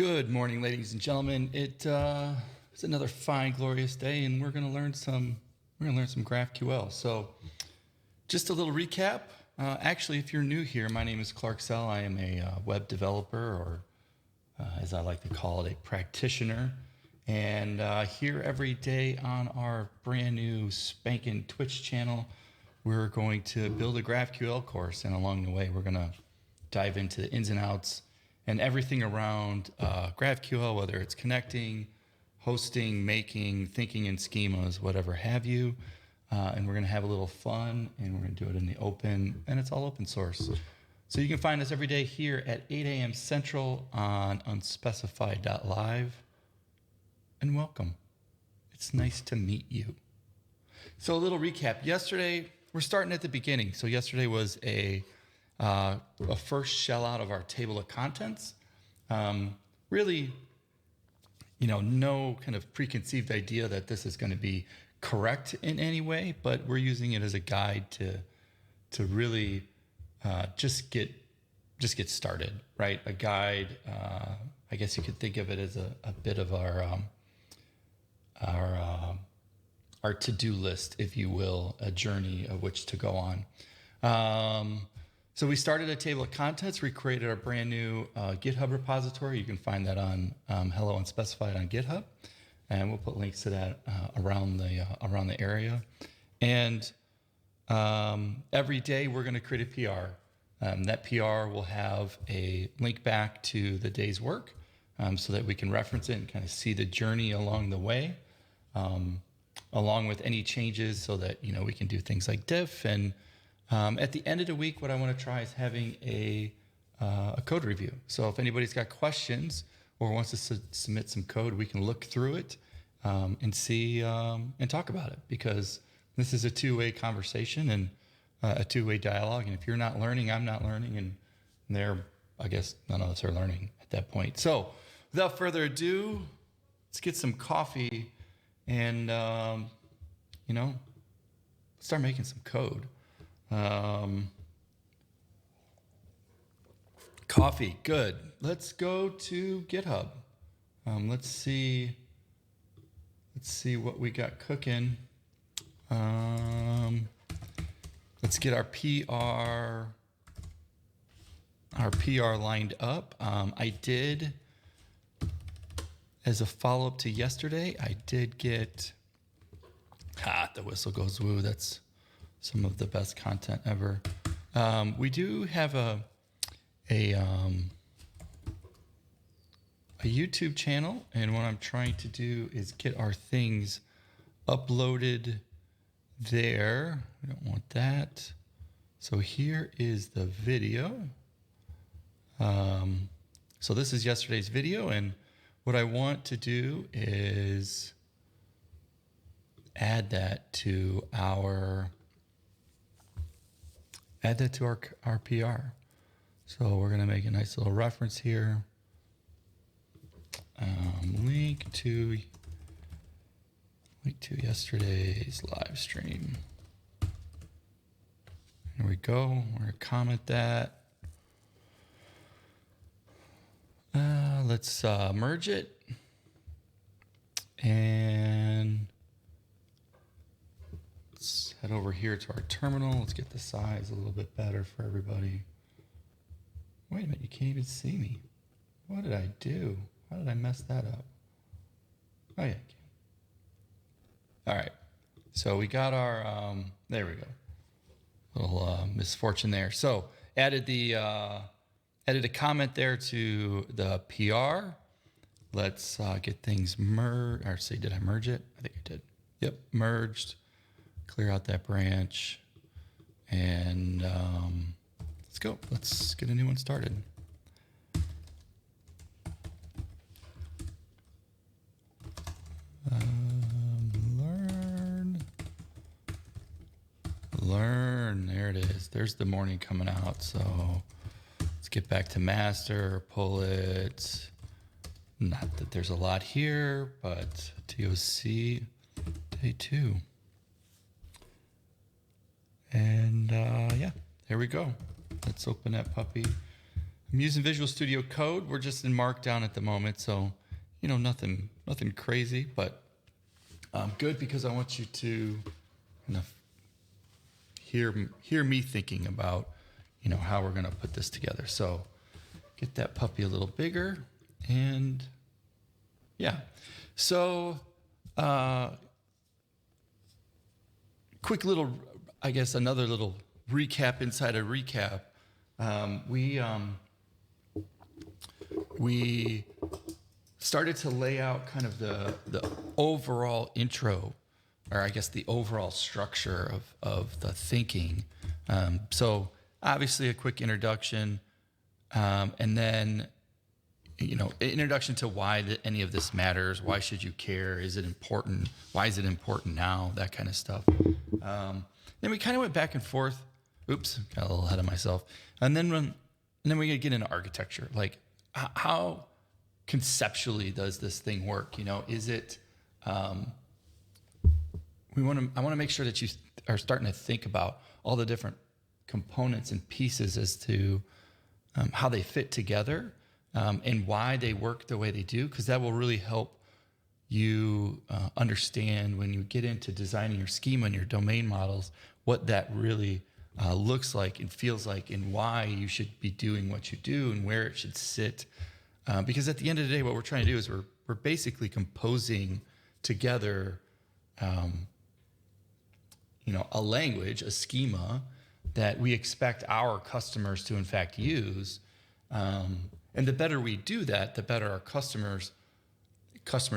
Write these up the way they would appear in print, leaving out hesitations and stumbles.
Good morning, ladies and gentlemen. It's another fine, glorious day, and we're going to learn some GraphQL. So, just a little recap. Actually, if you're new here, my name is Clark Sell. I am a web developer, or as I like to call it, a practitioner. And here every day on our brand new spanking Twitch channel, we're going to build a GraphQL course, and along the way, we're going to dive into the ins and outs and everything around GraphQL, whether it's connecting, hosting, making, thinking in schemas, whatever have you. And we're going to have a little fun, and we're going to do it in the open, and it's all open source. So you can find us every day here at 8 a.m. Central on unspecified.live. And welcome. It's nice to meet you. So a little recap. Yesterday, we're starting at the beginning. So yesterday was a first shell out of our table of contents. Really, no kind of preconceived idea that this is going to be correct in any way, but we're using it as a guide to really just get started, right? A guide. I guess you could think of it as a bit of our to-do list, if you will, a journey of which to go on. So we started a table of contents. We created our brand new GitHub repository. You can find that on Hello Unspecified on GitHub, and we'll put links to that around the area. And every day we're going to create a PR. That PR will have a link back to the day's work, so that we can reference it and kind of see the journey along the way, along with any changes, so that we can do things like diff. And at the end of the week, what I want to try is having a code review. So if anybody's got questions or wants to submit some code, we can look through it and see and talk about it, because this is a two-way conversation and a two-way dialogue. And if you're not learning, I'm not learning, and I guess none of us are learning at that point. So without further ado, let's get some coffee and start making some code. Coffee, good. Let's go to GitHub. Let's see what we got cooking. Let's get our PR lined up. I did, as a follow-up to yesterday, I did get, the whistle goes woo. That's some of the best content ever. We do have a YouTube channel, and what I'm trying to do is get our things uploaded there. We don't want that. So here is the video. So this is yesterday's video, and what I want to do is add that to our PR. So we're going to make a nice little reference here. Link to yesterday's live stream. Here we go. We're going to comment that. Let's merge it. And let's head over here to our terminal. Let's get the size a little bit better for everybody. Wait a minute, you can't even see me. What did I do? How did I mess that up? Oh yeah, I can. All right, so we got our, there we go. Little misfortune there. So added a comment there to the PR. Let's get things merged. Or say, did I merge it? I think I did. Yep, merged. Clear out that branch, and let's go. Let's get a new one started. Learn. There it is. There's the morning coming out. So let's get back to master. Pull it. Not that there's a lot here, but TOC day 2. And yeah, there we go. Let's open that puppy. I'm using Visual Studio Code. We're just in Markdown at the moment, so nothing crazy, but good because I want you to hear me thinking about how we're gonna put this together. So get that puppy a little bigger, and yeah. So quick little, I guess another little recap inside a recap. We started to lay out kind of the overall intro, or I guess the overall structure of the thinking. So obviously a quick introduction, and then introduction to why any of this matters. Why should you care? Is it important? Why is it important now? That kind of stuff. Then we kind of went back and forth. Oops, got a little ahead of myself. And then we get into architecture. Like, how conceptually does this thing work? Is it? I want to make sure that you are starting to think about all the different components and pieces as to how they fit together, and why they work the way they do, because that will really help you understand when you get into designing your schema and your domain models, what that really looks like and feels like, and why you should be doing what you do and where it should sit. Because at the end of the day, what we're trying to do is we're basically composing together, a language, a schema that we expect our customers to in fact use. And the better we do that, the better our customers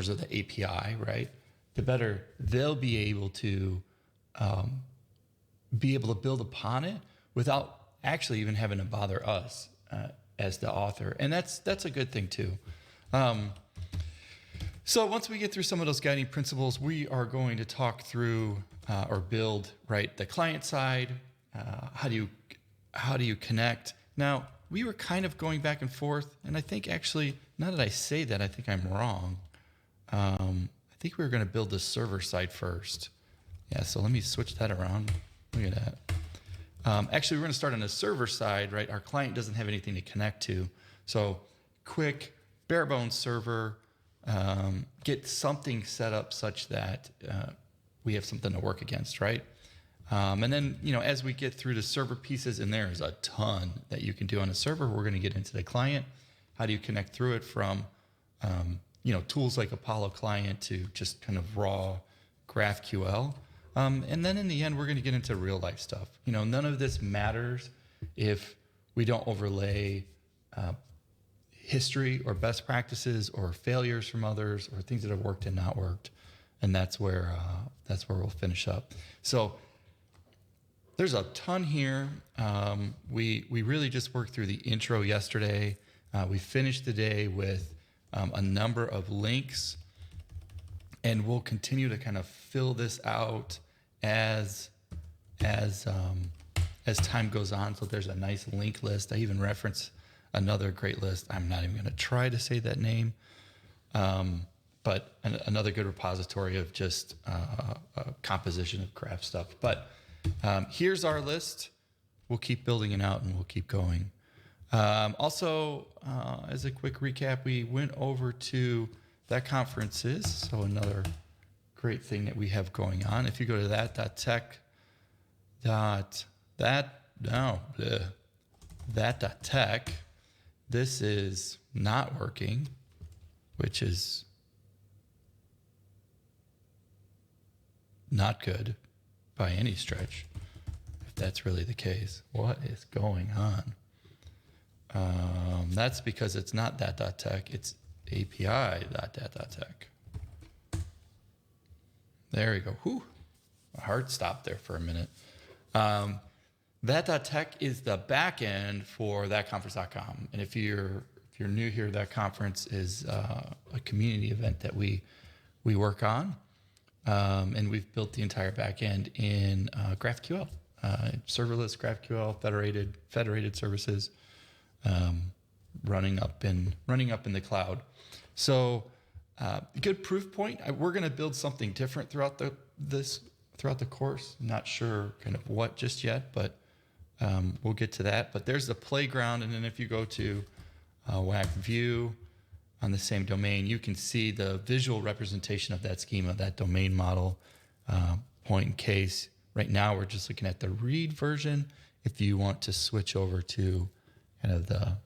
of the API, right? The better they'll be able to build upon it without actually even having to bother us as the author. And that's a good thing too. So once we get through some of those guiding principles, we are going to talk through or build, right, the client side. How do you connect? Now, we were kind of going back and forth, and I think actually, now that I say that, I think I'm wrong. I think we were going to build the server side first. Yeah, so let me switch that around. Look at that. Actually, we're going to start on the server side, right? Our client doesn't have anything to connect to. So quick, bare bones server, get something set up such that we have something to work against, right? And then, as we get through the server pieces, and there's a ton that you can do on a server, we're going to get into the client. How do you connect through it from, tools like Apollo Client to just kind of raw GraphQL. And then in the end, we're going to get into real life stuff. None of this matters if we don't overlay history or best practices or failures from others or things that have worked and not worked. And that's where we'll finish up. So there's a ton here. We really just worked through the intro yesterday. We finished the day with a number of links, and we'll continue to kind of fill this out as time goes on. So there's a nice link list. I even reference another great list. I'm not even going to try to say that name, but another good repository of just a composition of craft stuff. But here's our list. We'll keep building it out and we'll keep going. Also, as a quick recap, we went over to that conferences. So another great thing that we have going on. If you go to that.tech, this is not working, which is not good by any stretch, if that's really the case. What is going on? That's because it's not that.tech, it's API.that.tech. There we go. Whew. A hard stop there for a minute. That.tech is the back end for thatconference.com. And if you're new here, that conference is a community event that we work on. And we've built the entire back end in GraphQL, serverless GraphQL, federated services, running up in the cloud. So good proof point. We're going to build something different throughout the course. Not sure kind of what just yet, but We'll get to that. But there's the playground. And then if you go to WAC view on the same domain, you can see the visual representation of that schema, that domain model, point and case. Right now, we're just looking at the read version. If you want to switch over to kind of the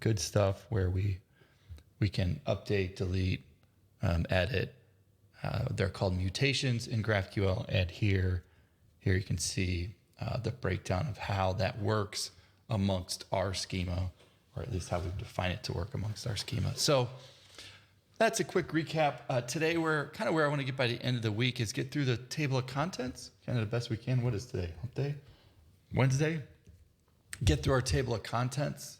good stuff where we can update, delete, edit. They're called mutations in GraphQL. And here you can see the breakdown of how that works amongst our schema, or at least how we define it to work amongst our schema. So that's a quick recap. Today, we're kind of where I want to get by the end of the week is get through the table of contents, kind of the best we can. What is today? Hump day? Wednesday? Get through our table of contents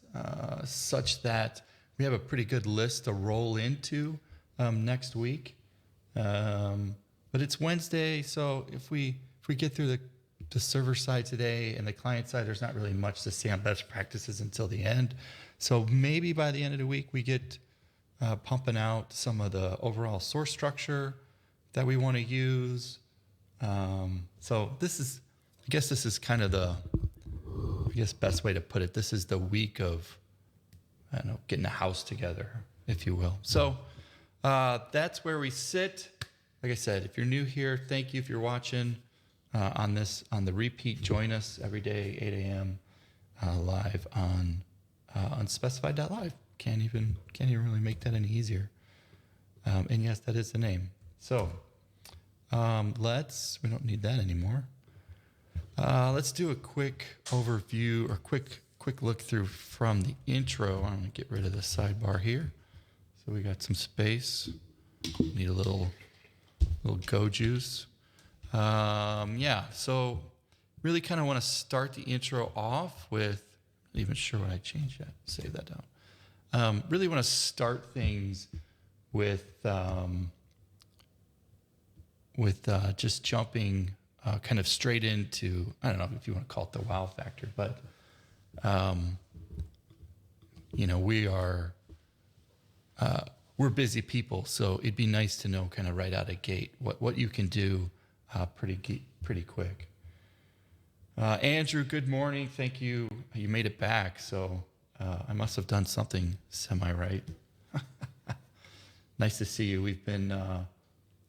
such that we have a pretty good list to roll into next week. But it's Wednesday, so if we get through the server side today and the client side, there's not really much to say on best practices until the end. So maybe by the end of the week, we get pumping out some of the overall source structure that we want to use. So I guess this is kind of best way to put it. This is the week of, I don't know, getting a house together, if you will. So that's where we sit. Like I said, if you're new here, thank you. If you're watching on the repeat, join us every day, 8 a.m. Live on unspecified.live. Can't even really make that any easier. And yes, that is the name. So we don't need that anymore. Let's do a quick overview or quick look through from the intro. I'm gonna get rid of the sidebar here. So we got some space. Need a little go juice. So really kind of want to start the intro off with, not even sure what I changed yet. Save that down. Really want to start things with just jumping kind of straight into, I don't know if you want to call it the wow factor, but we're busy people, so it'd be nice to know kind of right out of gate what you can do pretty quick. Andrew, good morning. Thank you. You made it back, so I must have done something semi-right. Nice to see you. We've been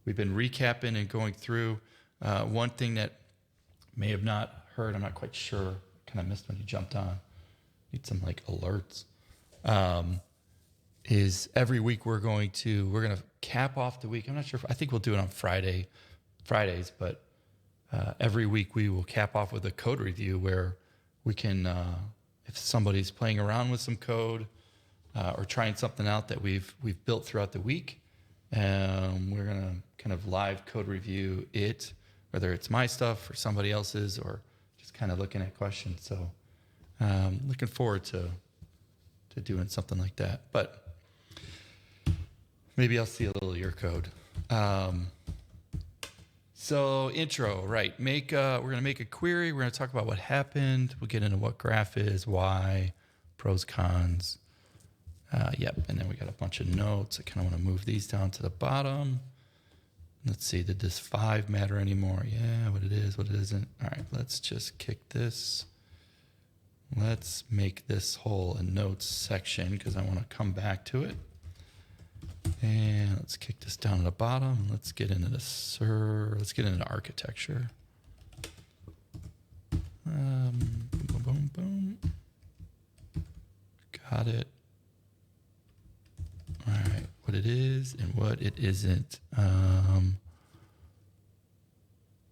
recapping and going through. One thing that may have not heard, I'm not quite sure, kind of missed when you jumped on. Need some alerts. Is every week we're gonna cap off the week. I'm not sure. I think we'll do it on Fridays, but every week we will cap off with a code review where we can, if somebody's playing around with some code or trying something out that we've built throughout the week, we're gonna kind of live code review it, whether it's my stuff or somebody else's, or just kind of looking at questions. So looking forward to doing something like that. But maybe I'll see a little of your code. So intro, right? We're gonna make a query. We're gonna talk about what happened. We'll get into what graph is, why, pros, cons. And then we got a bunch of notes. I kind of want to move these down to the bottom. Let's see, did this 5 matter anymore? Yeah, what it is, what it isn't. All right, let's just kick this. Let's make this whole a notes section because I want to come back to it. And let's kick this down to the bottom. Let's get into let's get into architecture. Boom, boom, boom. Got it. All right, what it is and what it isn't.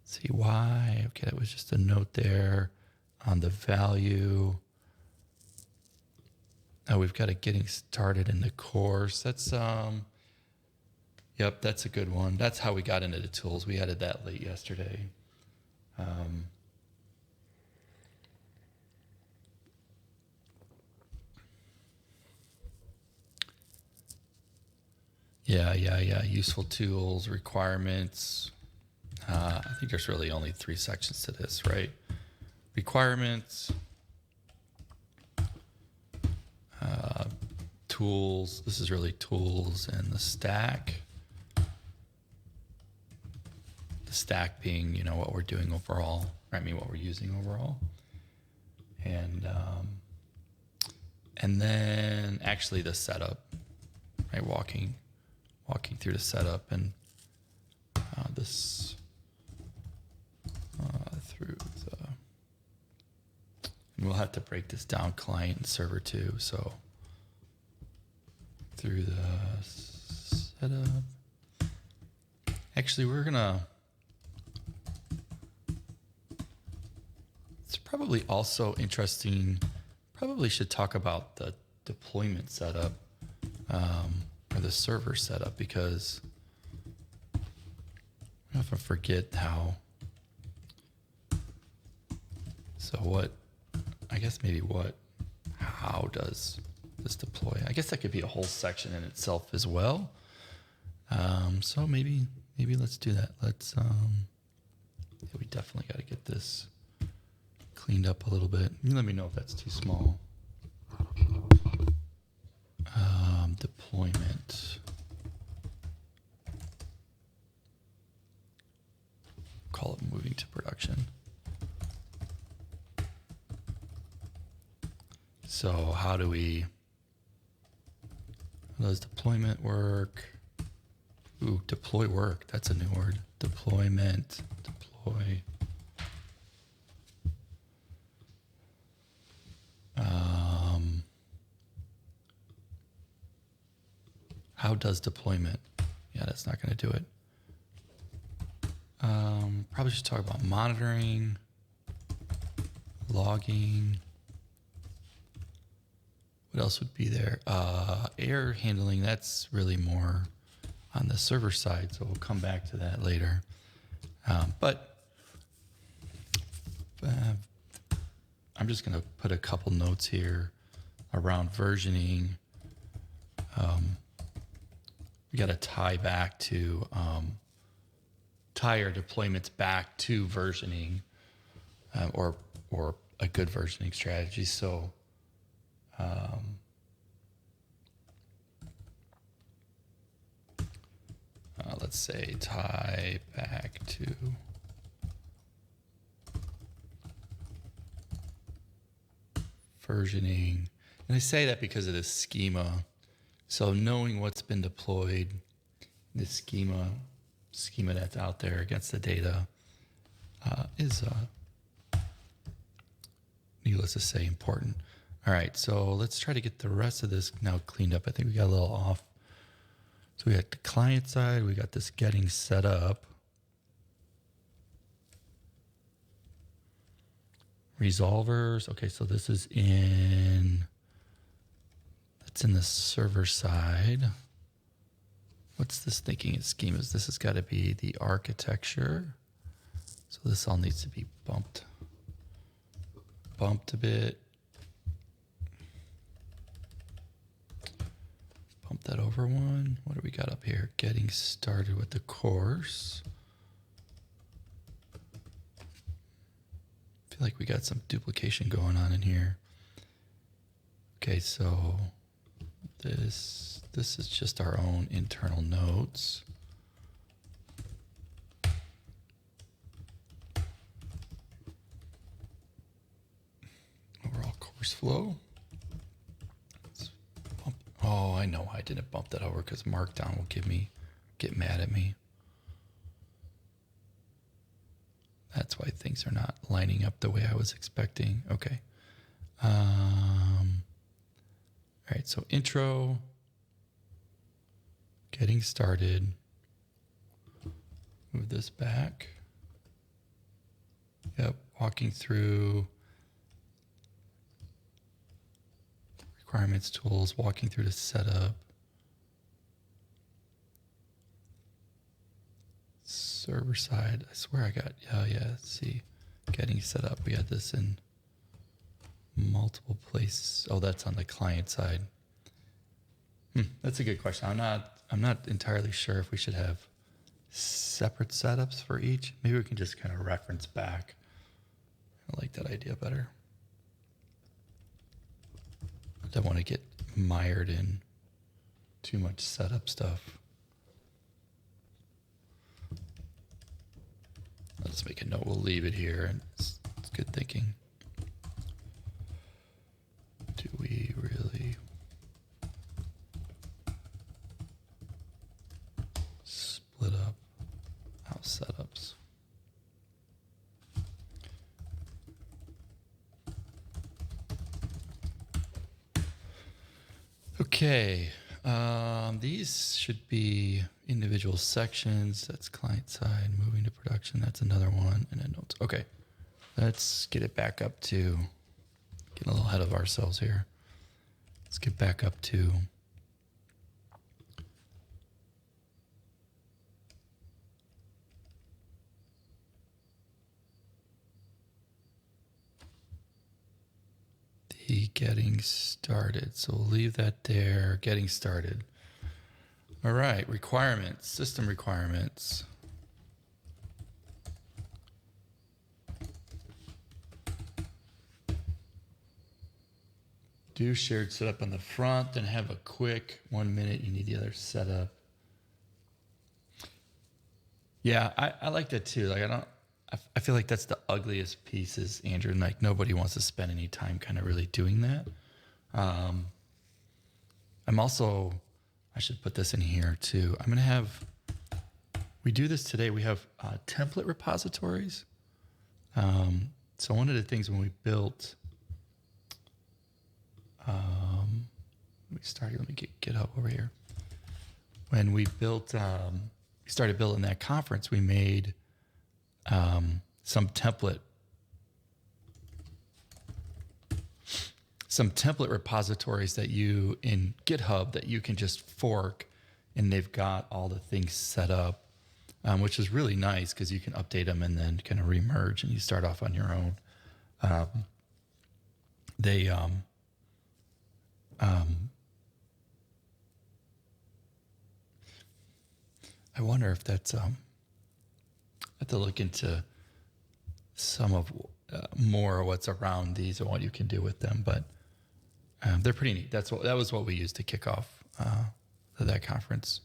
See why. Okay, that was just a note there on the value. Oh, we've got it getting started in the course. That's that's a good one. That's how we got into the tools. We added that late yesterday. Useful tools, requirements. I think there's really only 3 sections to this, right? Requirements, tools. This is really tools and the stack. The stack being, what we're doing overall. What we're using overall. and then actually the setup, right? Walking through the setup and this through the, and we'll have to break this down client and server too. So through the setup, actually it's probably also interesting, probably should talk about the deployment setup or the server setup, because I often forget how. So how does this deploy? I guess that could be a whole section in itself as well. So maybe let's do that. We definitely got to get this cleaned up a little bit. You let me know if that's too small. Deployment. Call it moving to production. So how does deployment work? Ooh, deploy work. That's a new word. Deployment. Deploy. How does deployment? Yeah, that's not going to do it. Probably should talk about monitoring, logging. What else would be there? Error handling, that's really more on the server side, so we'll come back to that later. But I'm just going to put a couple notes here around versioning. We got to tie our deployments back to versioning, or a good versioning strategy. So let's say tie back to versioning. And I say that because of this schema. So knowing what's been deployed, this schema that's out there against the data is, needless to say, important. All right, so let's try to get the rest of this now cleaned up. I think we got a little off. So we got the client side, we got this getting set up. Resolvers, okay, so this is that's in the server side. What's this thinking of schemas? This has got to be the architecture. So this all needs to be bumped a bit. Bump that over one. What do we got up here? Getting started with the course. I feel like we got some duplication going on in here. Okay, so this is just our own internal notes. Overall course flow. Oh, I know I didn't bump that over because Markdown will get mad at me. That's why things are not lining up the way I was expecting. Okay. All right, so intro, getting started. Move this back. Yep, walking through requirements, tools, walking through the setup. Server side, I swear I got, yeah, see, getting set up. We had this in multiple places. Oh, that's on the client side. That's a good question. I'm not entirely sure if we should have separate setups for each. Maybe we can just kind of reference back. I like that idea better. I don't want to get mired in too much setup stuff. Let's make a note. We'll leave it here, and it's good thinking. Okay, these should be individual sections. That's client side, moving to production. That's another one, and then notes. Okay, let's get it back up to, getting a little ahead of ourselves here. Let's get back up to the getting started. So we'll leave that there, getting started. All right, requirements, system requirements. Do shared setup on the front, then have a quick 1 minute. You need the other setup. Yeah, I like that too. Like I feel like that's the ugliest pieces, Andrew. And like nobody wants to spend any time kind of really doing that. I'm also, I should put this in here too. I'm gonna have, we do this today. We have template repositories. So one of the things when we built, let me get GitHub over here. When we built, we started building that conference, we made some template repositories that you, in GitHub, that you can just fork, and they've got all the things set up, which is really nice because you can update them and then kind of remerge and you start off on your own. I wonder if that's, I have to look into some of more of what's around these and what you can do with them, but they're pretty neat. That was what we used to kick off that conference,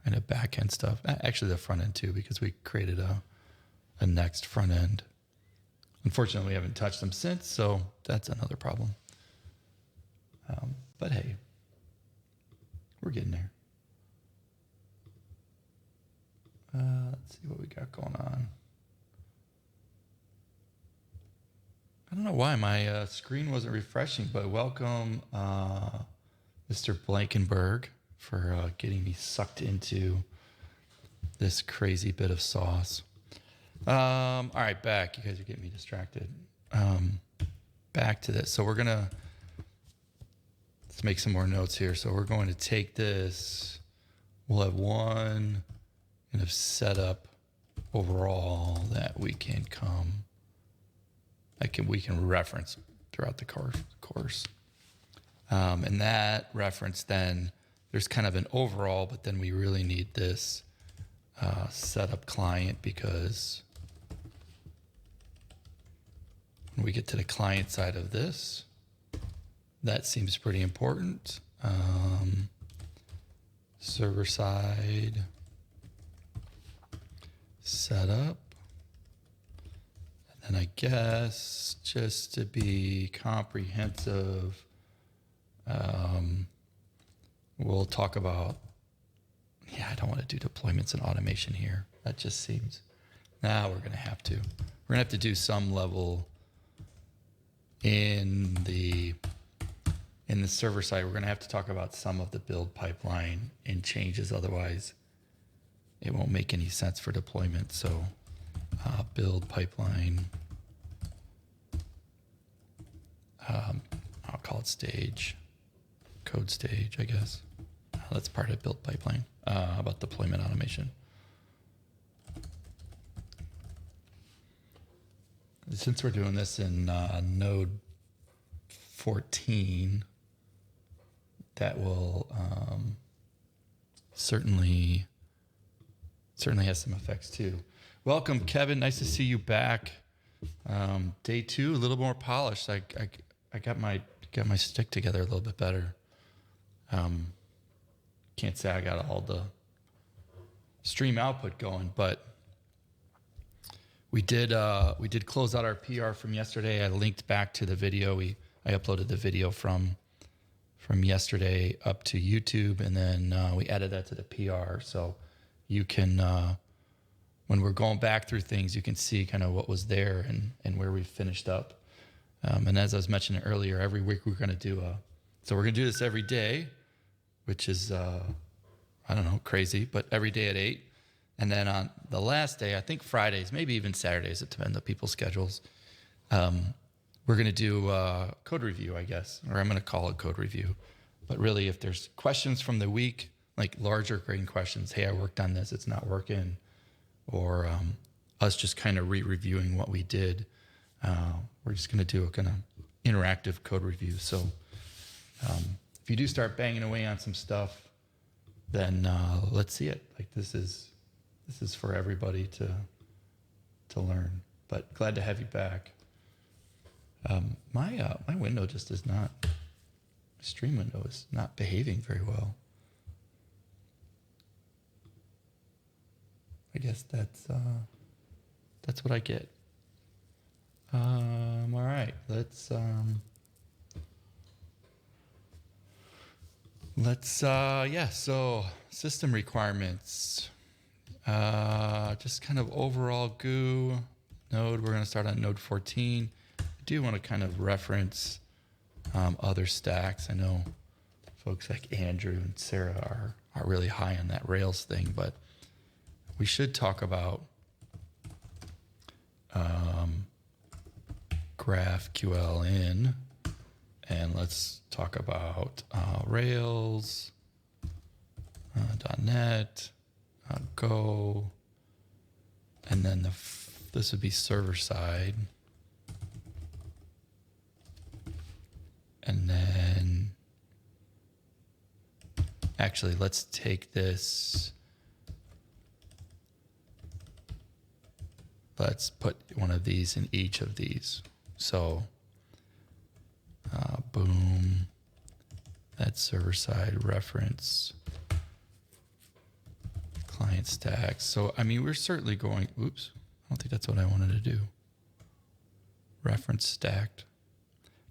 and the back end stuff. Actually, the front end too, because we created a next front end. Unfortunately, we haven't touched them since, so that's another problem. But hey, we're getting there. Let's see what we got going on. I don't know why my screen wasn't refreshing, but welcome, Mr. Blankenberg, for getting me sucked into this crazy bit of sauce. All right, back. You guys are getting me distracted. Back to this. So let's make some more notes here. So we're going to take this. We'll have one kind of setup overall that we can we can reference throughout the course. And that reference, then there's kind of an overall, but then we really need this setup client, because when we get to the client side of this, that seems pretty important. Server side setup. And I guess just to be comprehensive, we'll talk about, I don't want to do deployments and automation here. That just seems, we're going to have to. We're going to have to do some level in the server side. We're going to have to talk about some of the build pipeline and changes. Otherwise, it won't make any sense for deployment. So build pipeline, I'll call it stage, code stage, I guess. That's part of build pipeline, about deployment automation. Since we're doing this in node 14, that will certainly has some effects too. Welcome, Kevin. Nice to see you back. Day 2, a little more polished. I got my stick together a little bit better. Can't say I got all the stream output going, but we did close out our PR from yesterday. I linked back to the video. I uploaded the video from yesterday up to YouTube, and then we added that to the PR. So you can, when we're going back through things, you can see kind of what was there and where we finished up. And as I was mentioning earlier, every week we're going to do so we're going to do this every day. which is, I don't know, crazy, but every day at 8. And then on the last day, I think Fridays, maybe even Saturdays, it depends on people's schedules. We're going to do code review, I guess, or I'm going to call it code review. But really, if there's questions from the week, like larger grading questions, hey, I worked on this, it's not working, or us just kind of re-reviewing what we did, we're just going to do a kind of interactive code review. So if you do start banging away on some stuff, then let's see it. Like this is for everybody to learn. But glad to have you back. My window just is not. My stream window is not behaving very well. I guess that's what I get. All right, let's so system requirements. Just kind of overall GUI node. We're going to start on node 14. I do want to kind of reference other stacks. I know folks like Andrew and Sarah are really high on that Rails thing, but we should talk about GraphQL in, and let's talk about Rails, .NET, Go, and then this would be server side, and then actually let's take this. Let's put one of these in each of these. So, boom, that's server side reference, client stacks. So, I mean, we're certainly going, oops, I don't think that's what I wanted to do. Reference stacked.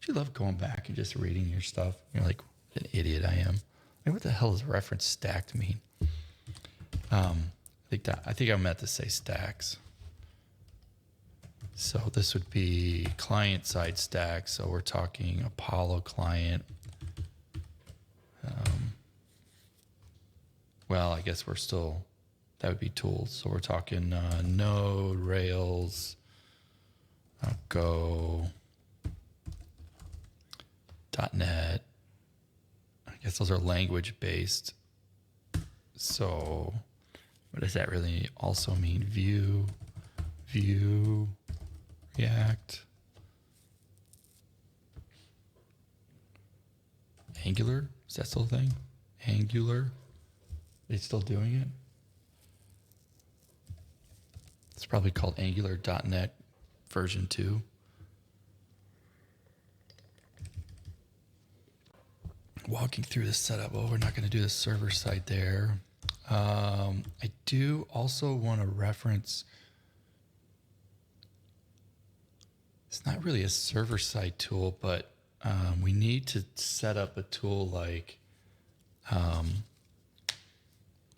Do you love going back and just reading your stuff? You're like, what an idiot I am. Like, what the hell does reference stacked mean? I think I meant to say stacks. So this would be client side stack. So we're talking Apollo client. Well, I guess that would be tools. So we're talking Node, Rails, Go, .NET. I guess those are language based. So what does that really also mean? Vue, React, Angular, is that still a thing? Angular, they still doing it? It's probably called Angular.NET version 2. Walking through the setup, well, we're not going to do the server side there. I do also want to reference, it's not really a server-side tool, but we need to set up a tool like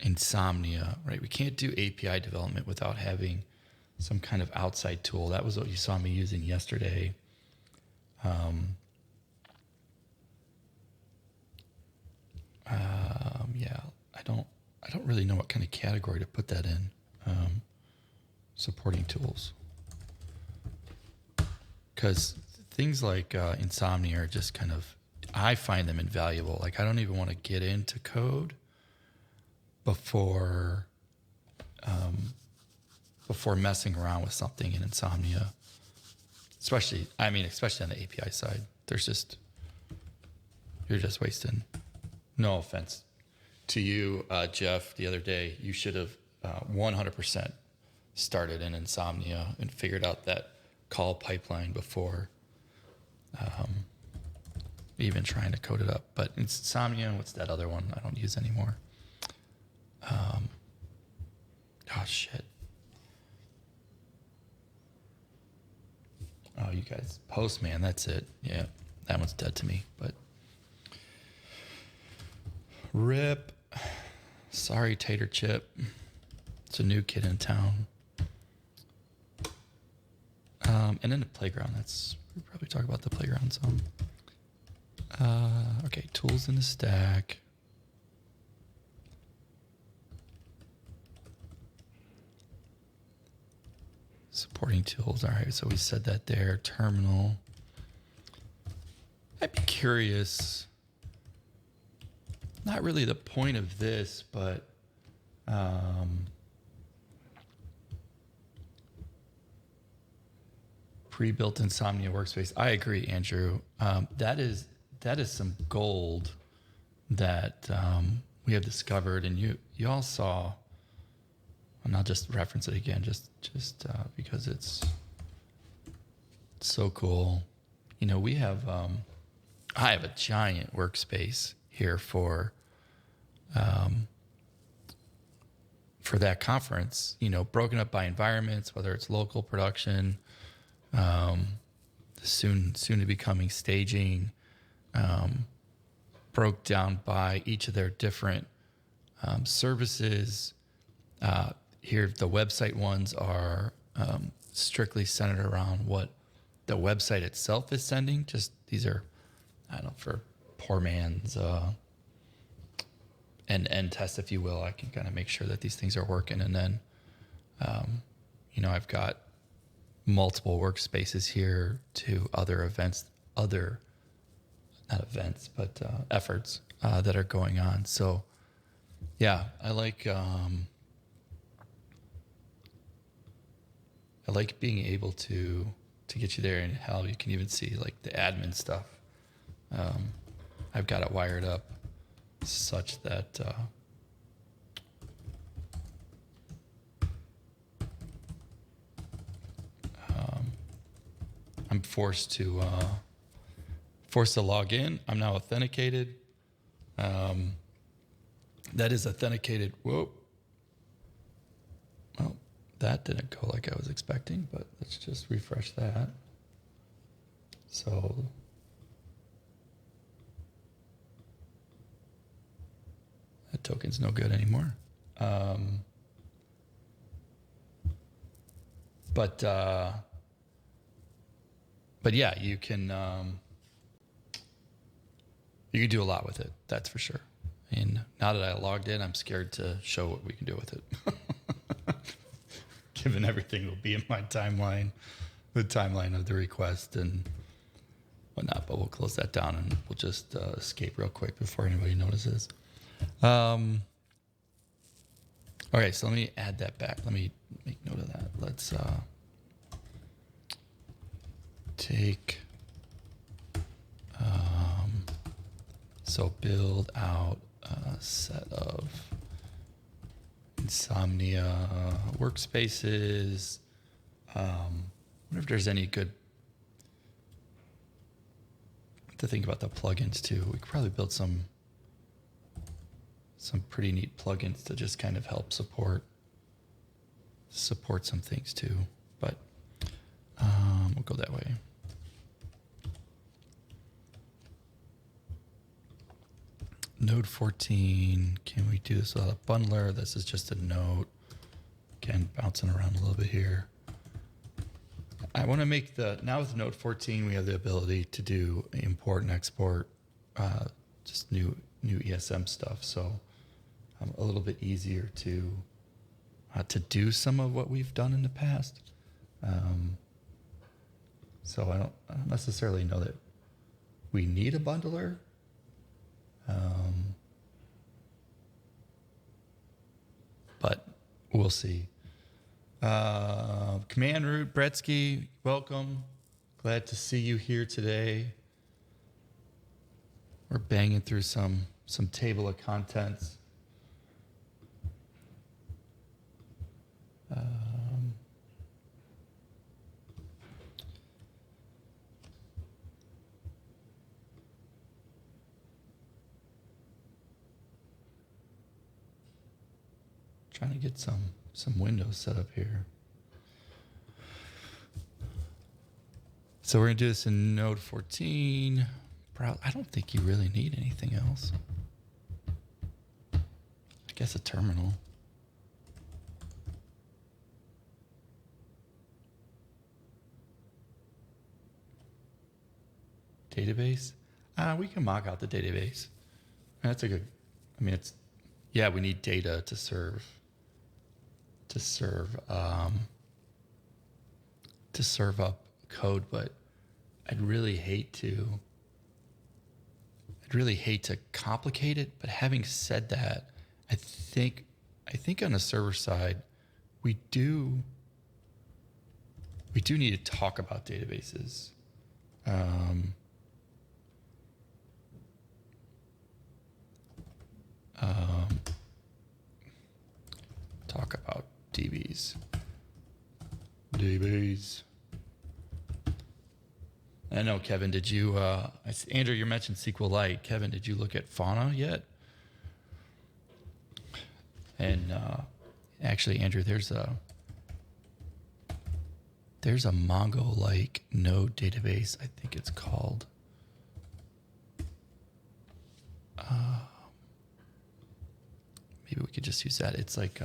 Insomnia, right? We can't do API development without having some kind of outside tool. That was what you saw me using yesterday. Yeah, I don't really know what kind of category to put that in. Supporting tools. Because things like Insomnia are just kind of, I find them invaluable. Like I don't even want to get into code before messing around with something in Insomnia. Especially on the API side. You're just wasting. No offense to you, Jeff, the other day. You should have 100% started in Insomnia and figured out that call pipeline before even trying to code it up. But Insomnia, what's that other one I don't use anymore? Oh, shit. Oh, you guys. Postman, that's it. Yeah, that one's dead to me. But RIP. Sorry, Tater Chip. It's a new kid in town. And then the playground. We'll probably talk about the playground some. Okay, tools in the stack. supporting tools. All right, so we said that there. Terminal. I'd be curious, not really the point of this, but pre-built Insomnia workspace. I agree, Andrew. That is some gold that we have discovered, and you all saw. And I'll just reference it again, just because it's so cool. You know, we have I have a giant workspace here for that conference. You know, broken up by environments, whether it's local production, soon to be coming staging, broke down by each of their different services. Here, the website ones are strictly centered around what the website itself is sending. Just these are, I don't know, for poor man's end test, if you will. I can kind of make sure that these things are working. And then, you know, I've got multiple workspaces here to other events, not events, but efforts that are going on. So, yeah, I like being able to get you there, and hell, you can even see like the admin stuff. I've got it wired up such that I'm forced to log in. I'm now authenticated. That is authenticated. Whoa. Well, that didn't go like I was expecting, but let's just refresh that. So that token's no good anymore. But yeah, you can do a lot with it. That's for sure. And now that I logged in, I'm scared to show what we can do with it. Given everything will be in my timeline, the timeline of the request and whatnot. But we'll close that down and we'll just escape real quick before anybody notices. Okay, so let me add that back. Let me make note of that. Let's take, so build out a set of Insomnia workspaces. I wonder if there's any good to think about the plugins too. We could probably build some pretty neat plugins to just kind of help support some things too. But we'll go that way. Node 14, can we do this without a bundler? This is just a note. Again, bouncing around a little bit here. I want to make now with Node 14, we have the ability to do import and export, just new ESM stuff. So a little bit easier to do some of what we've done in the past. So I don't necessarily know that we need a bundler. But we'll see. Command root, Bretsky, welcome. Glad to see you here today. We're banging through some table of contents. Trying to get some windows set up here. So we're going to do this in Node 14. I don't think you really need anything else. I guess a terminal. Database? We can mock out the database. That's a good, we need data to serve serve up code, but I'd really hate to complicate it. But having said that, I think on the server side, we do need to talk about databases. Talk about DBs. I know, Kevin, did you, Andrew, you mentioned SQLite. Kevin, did you look at Fauna yet? And actually, Andrew, there's a Mongo-like node database. I think it's called. Maybe we could just use that. It's like,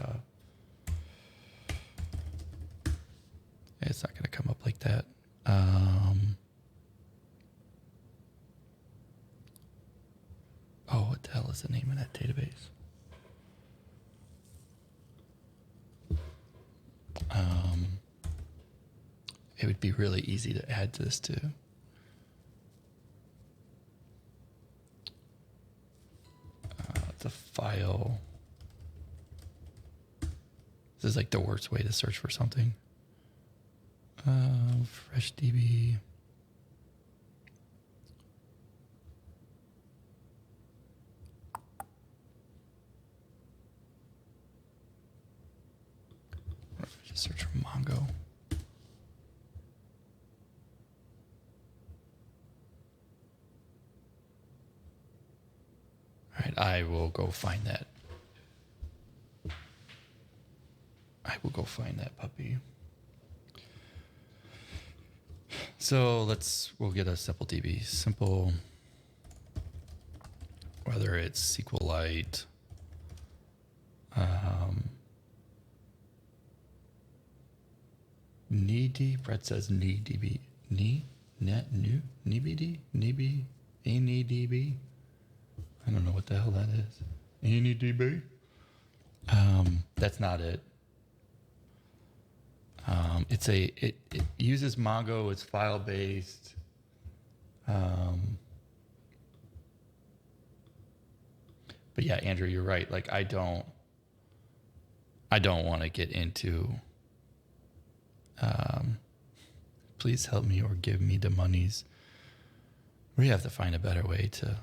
it's not going to come up like that. Oh, what the hell is the name of that database? It would be really easy to add this to. The file. This is like the worst way to search for something. FreshDB. Just search for Mongo. All right, I will go find that. Puppy. So we'll get a simple DB. Simple, whether it's SQLite, NeDB. Brett says NeDB. NeDB. I don't know what the hell that is. NeDB. That's not it. It uses Mongo. It's file based. But yeah, Andrew, you're right. Like I don't want to get into. Please help me or give me the monies. We have to find a better way to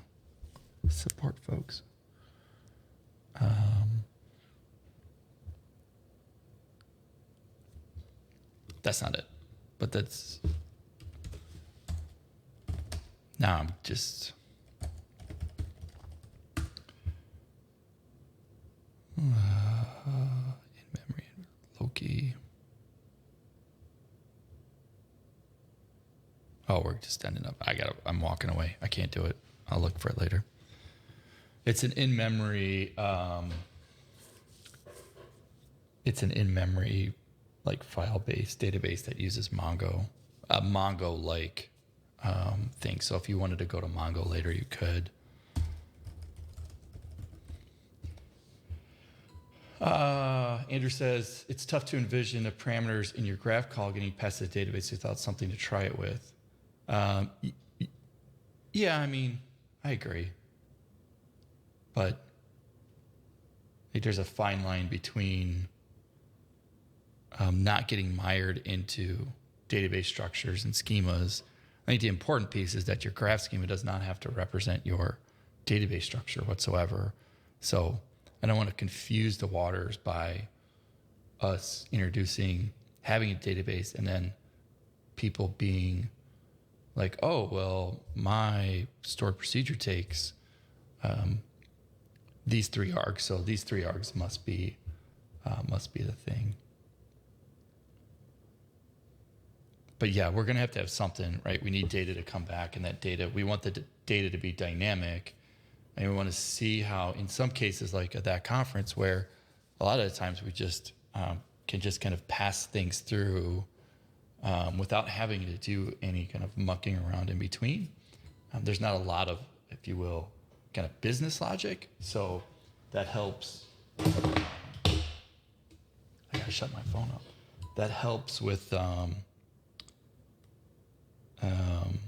support folks. That's not it, but that's. Now I'm just. In memory, Loki. Oh, we're just ending up. I'm walking away. I can't do it. I'll look for it later. It's an in-memory. It's an in-memory, like file-based database that uses Mongo, a Mongo-like thing. So if you wanted to go to Mongo later, you could. Andrew says it's tough to envision the parameters in your graph call getting past the database without something to try it with. Yeah, I mean, I agree. But there's a fine line between not getting mired into database structures and schemas. I think the important piece is that your graph schema does not have to represent your database structure whatsoever. So I don't want to confuse the waters by us having a database and then people being like, oh, well, my stored procedure takes these 3 args, so these 3 args must be the thing. But yeah, we're going to have something, right? We need data to come back, and that data, we want the data to be dynamic, and we want to see how, in some cases, like at that conference, where a lot of the times we just can just kind of pass things through without having to do any kind of mucking around in between. There's not a lot of, if you will, kind of business logic, so that helps. I gotta shut my phone up. That helps with Um,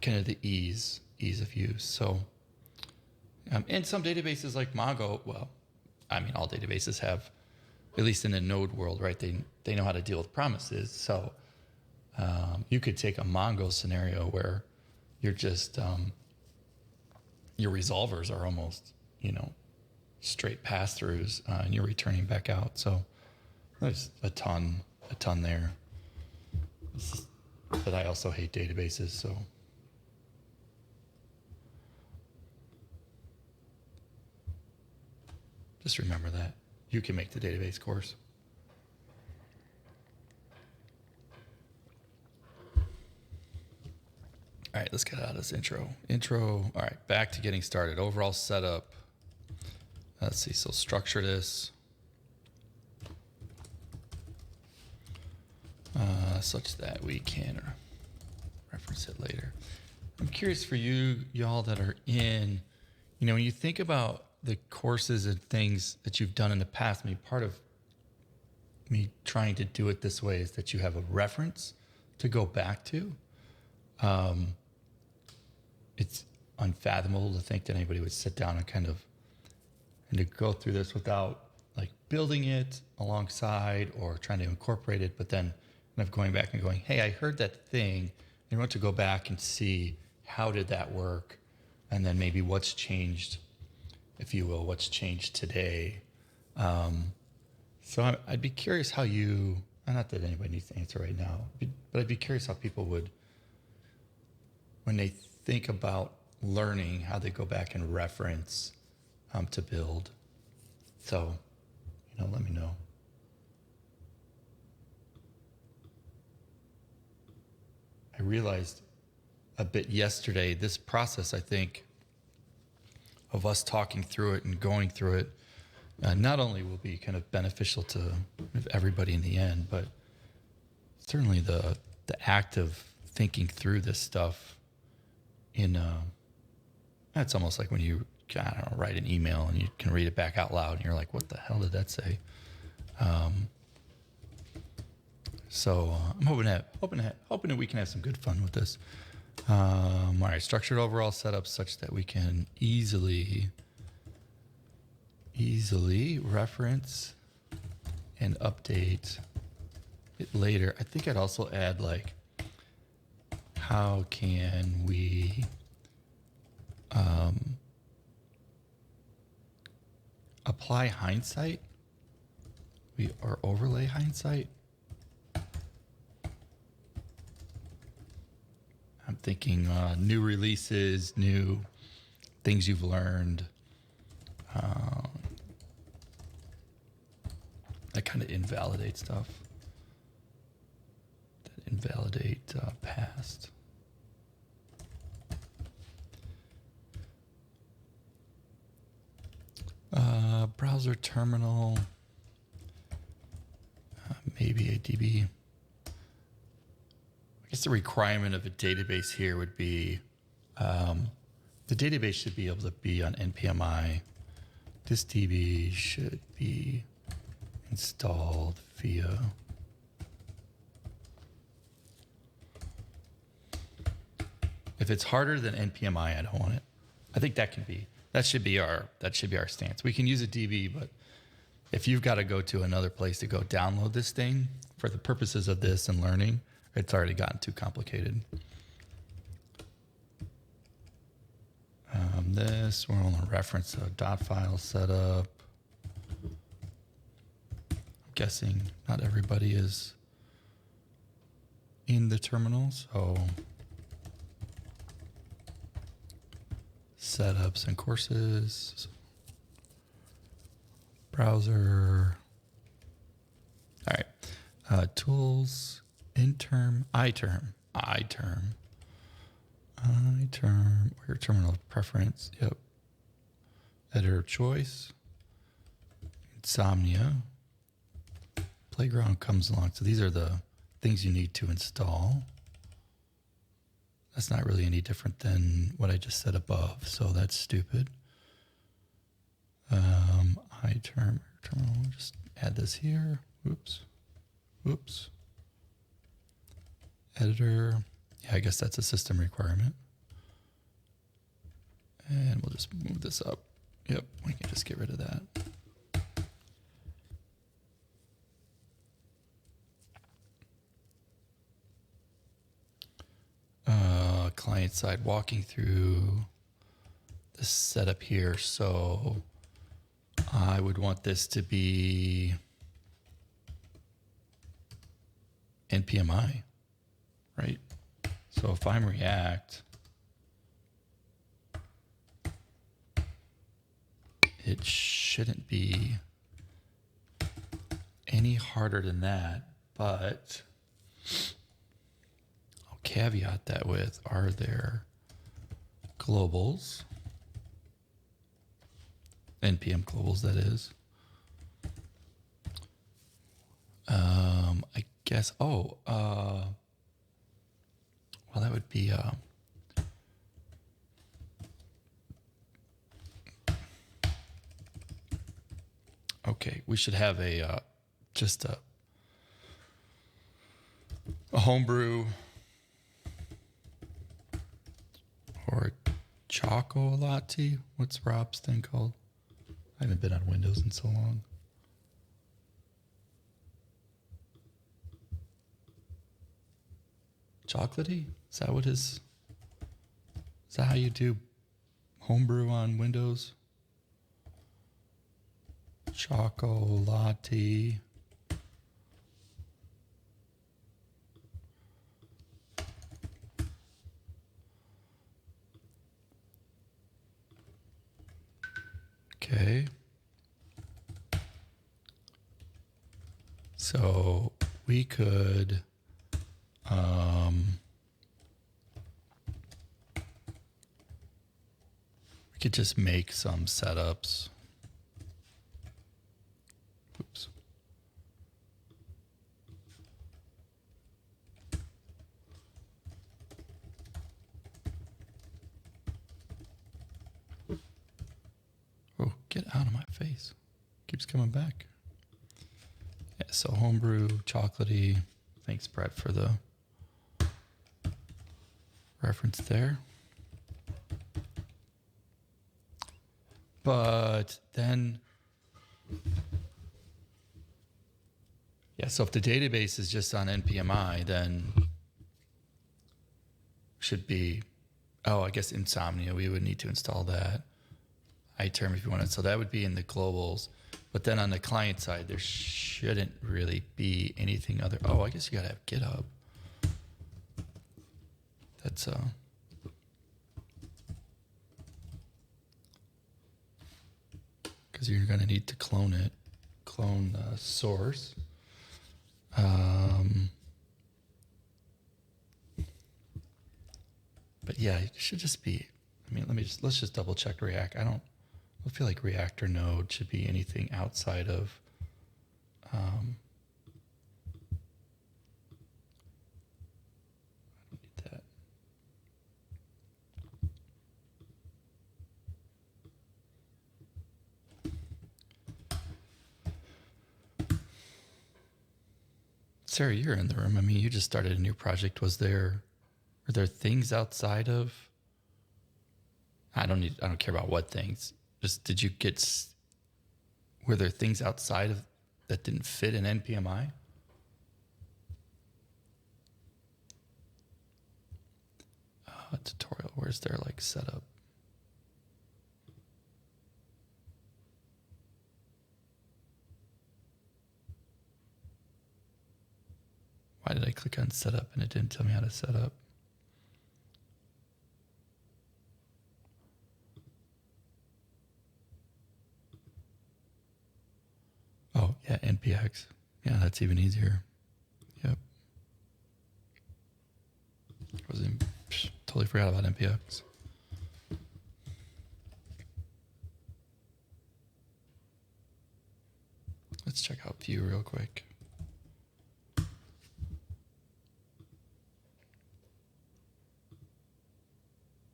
kind of the ease of use. So, and some databases like Mongo, well, I mean, all databases have, at least in the node world, right? They know how to deal with promises. So you could take a Mongo scenario where you're just, your resolvers are almost, straight pass-throughs, and you're returning back out. So there's a ton there. But I also hate databases, so. Just remember that. You can make the database course. All right, let's get out of this intro. All right, back to getting started. Overall setup. Let's see, so structure this such that we can reference it later. I'm curious for y'all that are in, when you think about the courses and things that you've done in the past, part of me trying to do it this way is that you have a reference to go back to. It's unfathomable to think that anybody would sit down and to go through this without like building it alongside or trying to incorporate it, but then kind of going back and going, hey, I heard that thing. And I want to go back and see how did that work? And then maybe what's changed, if you will, what's changed today. So I'd be curious how not that anybody needs to answer right now, but I'd be curious how people would, when they think about learning, how they go back and reference to build. So, let me know. I realized a bit yesterday, this process, I think, of us talking through it and going through it, not only will be kind of beneficial to everybody in the end, but certainly the act of thinking through this stuff it's almost like when you, write an email and you can read it back out loud and you're like, what the hell did that say? So I'm hoping that we can have some good fun with this. All right, structured overall setup such that we can easily reference and update it later. I think I'd also add how can we apply hindsight or overlay hindsight. I'm thinking new releases, new things you've learned. That kind of invalidate stuff. That invalidate past. Browser terminal. Maybe a DB. I guess the requirement of a database here would be the database should be able to be on NPMI. This DB should be installed via if it's harder than NPMI, I don't want it. I think that should be our stance. We can use a DB, but if you've got to go to another place to go download this thing for the purposes of this and learning, it's already gotten too complicated. This, we're on a reference to a .file setup. I'm guessing not everybody is in the terminal, so setups and courses, browser. All right, tools, interm, iTerm, or your terminal preference. Yep. Editor choice, Insomnia, Playground comes along. So these are the things you need to install. That's not really any different than what I just said above, so that's stupid. iTerm, terminal, just add this here. Whoops. Whoops. Editor. Yeah, I guess that's a system requirement. And we'll just move this up. Yep, we can just get rid of that. Client side, walking through the setup here. So I would want this to be NPMI, right? So if I'm React, it shouldn't be any harder than that, but I'll caveat that with, are there globals? NPM globals, that is. I guess, well, that would be, okay, we should have just a homebrew or a choco latte. What's Rob's thing called? I haven't been on Windows in so long. Chocolatey? Is that how you do homebrew on Windows? Choco latte. Okay. So we could just make some setups. Oops. Oh, get out of my face. Keeps coming back. Yeah, so homebrew, chocolatey. Thanks, Brett, for the reference there. But then, yeah, so if the database is just on NPMI, then should be, I guess Insomnia, we would need to install that. iTerm if you want it. So that would be in the globals. But then on the client side, there shouldn't really be anything other. I guess you got to have GitHub. That's, because you're going to need to clone it, clone the source. But yeah, it should just be, let's just double check React. I don't feel like Reactor node should be anything outside of, I don't need that. Sarah, you're in the room. You just started a new project. Were there things outside of, I don't care about what things. Just were there things outside of that didn't fit in NPMI? Tutorial, where's their setup? Why did I click on setup and it didn't tell me how to set up? Oh, yeah, NPX. Yeah, that's even easier. Yep. Totally forgot about NPX. Let's check out Vue real quick.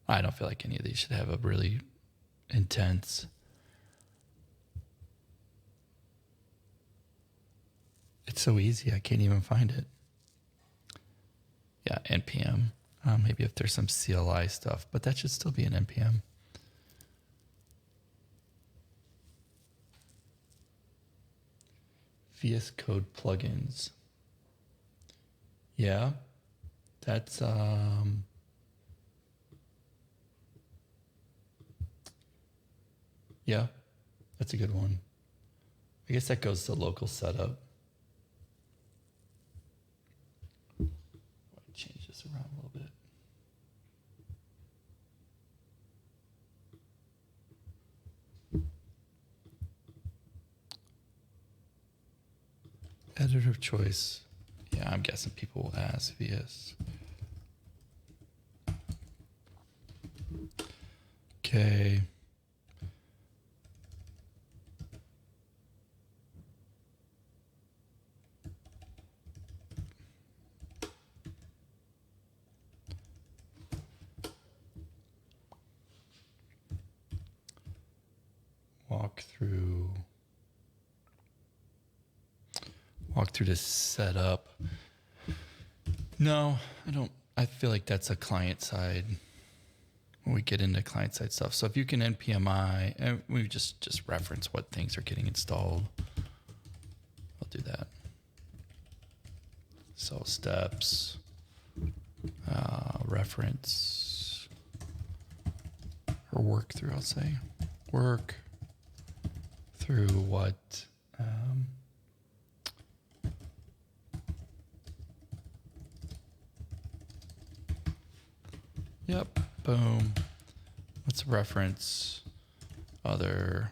I don't feel like any of these should have a really intense It's so easy, I can't even find it. Yeah, NPM. Maybe if there's some CLI stuff, but that should still be an NPM. VS Code plugins. Yeah, that's yeah, that's a good one. I guess that goes to local setup. Change this around a little bit. Editor of choice. Yeah, I'm guessing people will ask VS. Okay. Walk through this setup. No, I don't. I feel like that's a client side when we get into client side stuff. So if you can npmi, and we just reference what things are getting installed. I'll do that. So steps, reference, or work through, I'll say. Work through what yep, boom. Let's reference other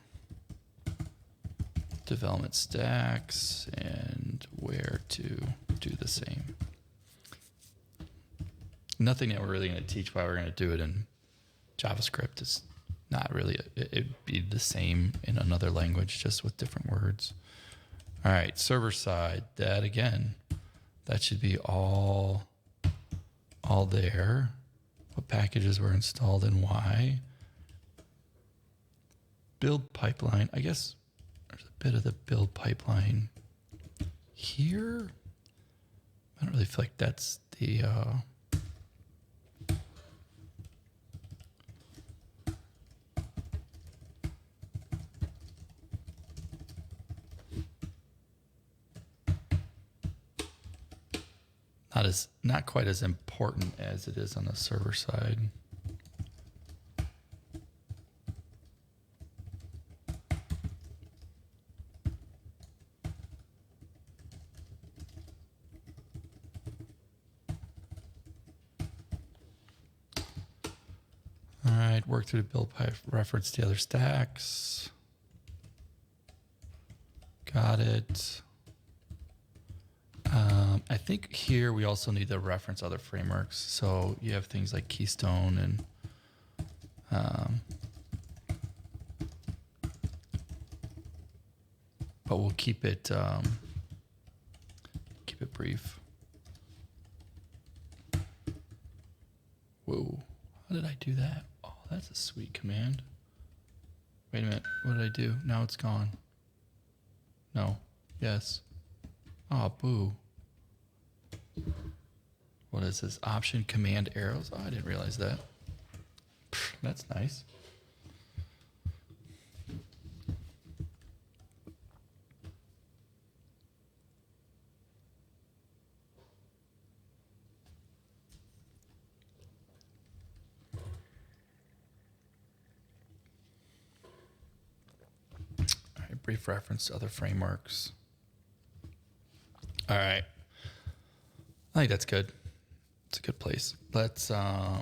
development stacks and where to do the same. Nothing that we're really going to teach why we're going to do it in JavaScript is not really, it'd be the same in another language, just with different words. All right, server side, that again, that should be all there. What packages were installed and why. Build pipeline, I guess there's a bit of the build pipeline here. I don't really feel like that's the, not quite as important as it is on the server side. All right, work through the build pipe, reference the other stacks. Got it. I think here we also need to reference other frameworks. So you have things like Keystone and but we'll keep it brief. Whoa, how did I do that? Oh, that's a sweet command. Wait a minute, what did I do? Now it's gone. No, yes. Oh, boo. What is this? Option command arrows? Oh, I didn't realize that. That's nice. All right, brief reference to other frameworks. All right. I think that's good. It's a good place. Let's all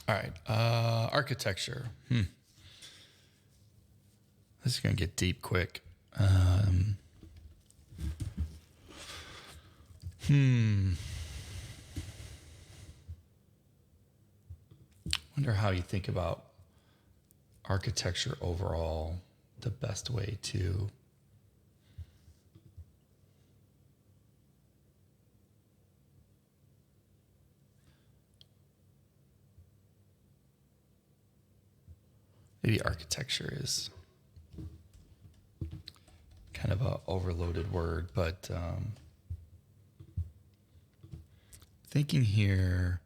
right, architecture. This is gonna get deep quick. Wonder how you think about architecture overall. the best way to maybe architecture is kind of a overloaded word, but thinking here,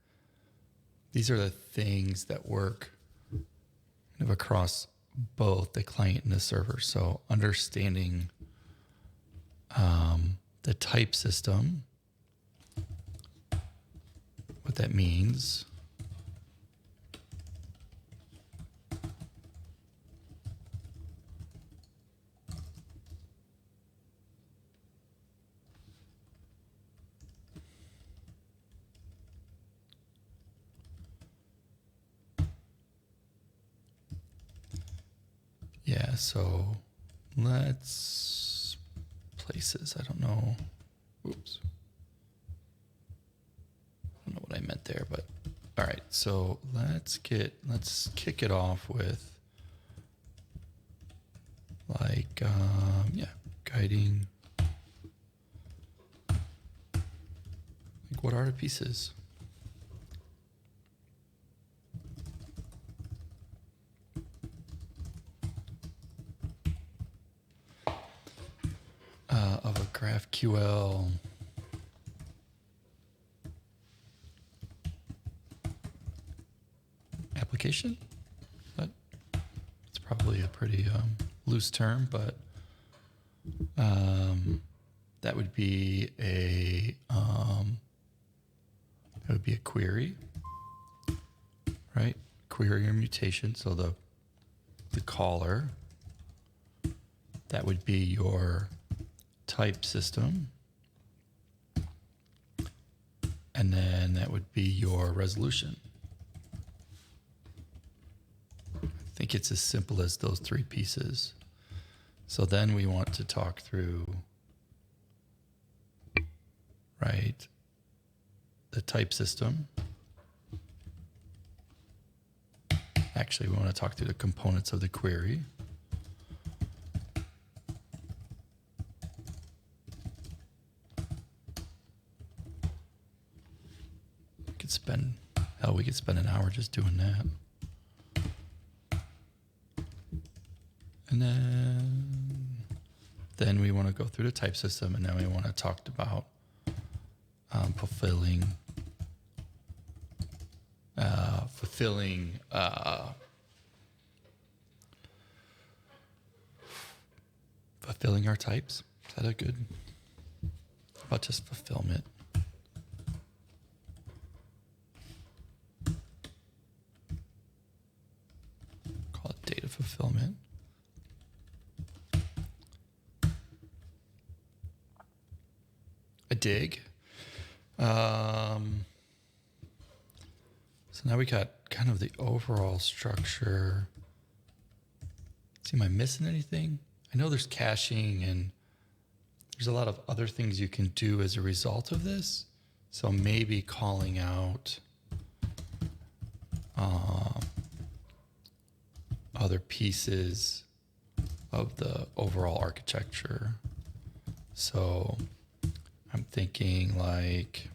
these are the things that work kind of across both the client and the server. So understanding the type system, what that means. Yeah, so let's places. I don't know. Oops. I don't know what I meant there, but all right. So let's kick it off with like guiding. Like what are the pieces? Of a GraphQL application. It's probably a pretty loose term, but that would be a query, right? Query or mutation. So the caller, that would be your type system, and then that would be your resolution. I think it's as simple as those three pieces. So then we want to talk through, right, the type system. Actually, we want to talk through the components of the query. We could spend an hour just doing that. And then we want to go through the type system, and then we want to talk about fulfilling our types. Is that a good? How about just fulfillment? Call it data fulfillment. A dig. So now we got kind of the overall structure. See, am I missing anything? I know there's caching and there's a lot of other things you can do as a result of this. So maybe calling out other pieces of the overall architecture. So I'm thinking like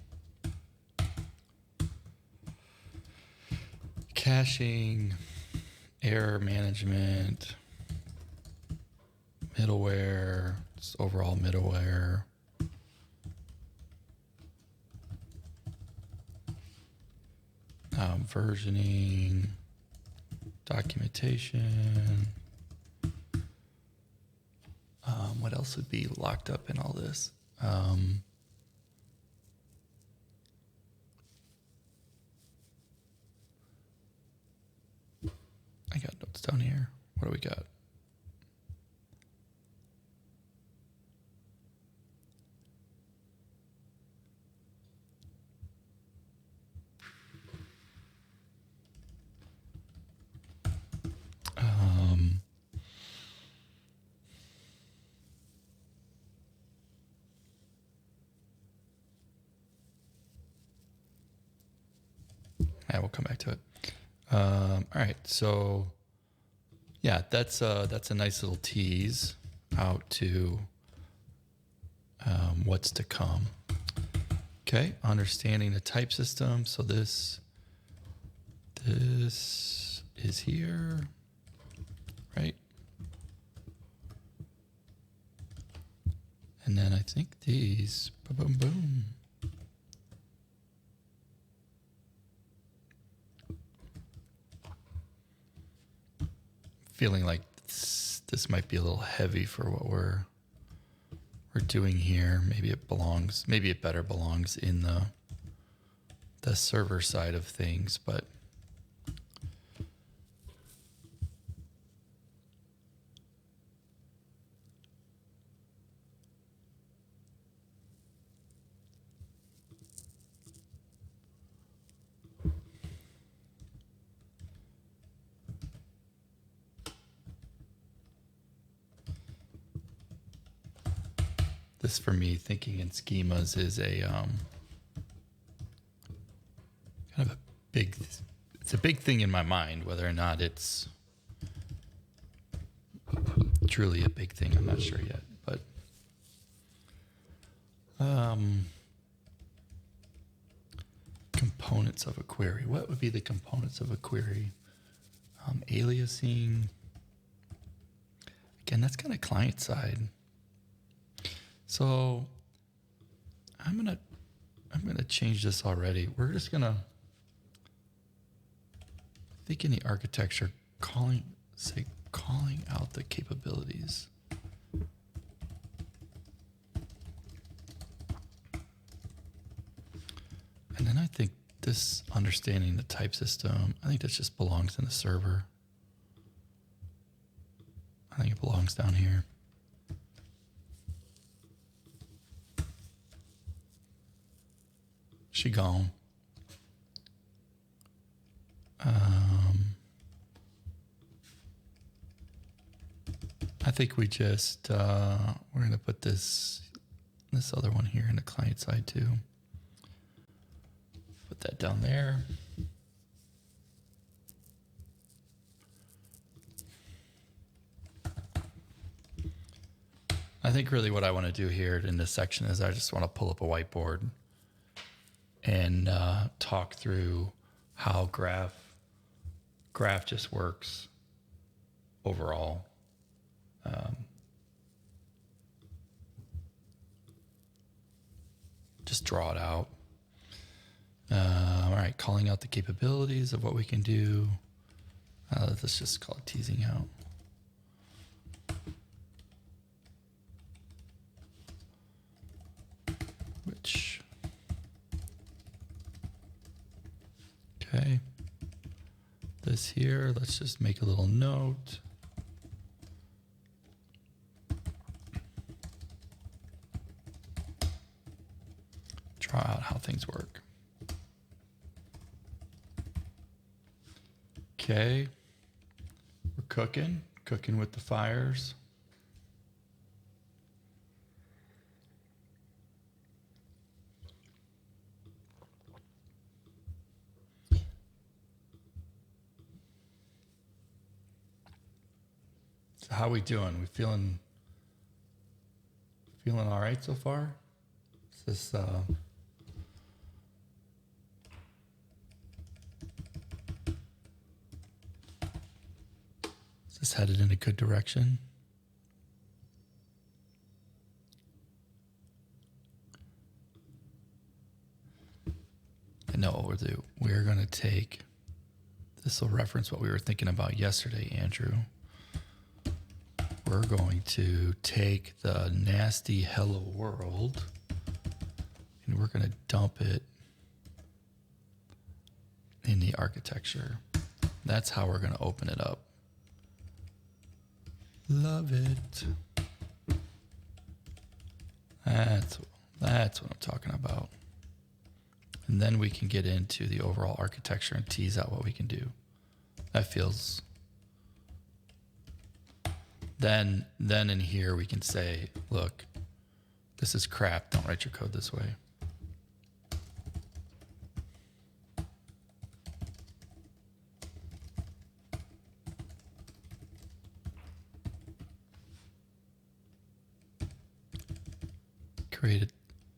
caching, error management, middleware, just overall middleware. Versioning, documentation. What else would be locked up in all this? I got notes down here. What do we got? We'll come back to it. All right, so Yeah, that's a nice little tease out to what's to come. Okay, understanding the type system. So this is here, right? And then I think these, boom, boom, boom. Feeling like this might be a little heavy for what we're doing here. Maybe it better belongs in the server side of things, but this, for me, thinking in schemas is a kind of it's a big thing in my mind. Whether or not it's truly a big thing, I'm not sure yet. But components of a query. What would be the components of a query? Aliasing. Again, that's kind of client side. So I'm gonna change this already. We're just gonna, I think in the architecture, calling out the capabilities. And then I think this understanding the type system, I think that just belongs in the server. I think it belongs down here. She gone. I think we just, we're going to put this other one here in the client side too. Put that down there. I think really what I want to do here in this section is I just want to pull up a whiteboard and talk through how graph just works overall. Just draw it out. All right, calling out the capabilities of what we can do. Let's just call it teasing out. Which, okay. This here, let's just make a little note. Draw out how things work. Okay, we're cooking with the fires. So how we doing? We feeling all right so far? Is this is this headed in a good direction? I know what we'll do. We're going to take, this will reference what we were thinking about yesterday, Andrew. We're going to take the nasty hello world and we're going to dump it in the architecture. That's how we're going to open it up. Love it. That's what I'm talking about. And then we can get into the overall architecture and tease out what we can do. That feels... Then in here we can say, look, this is crap. Don't write your code this way.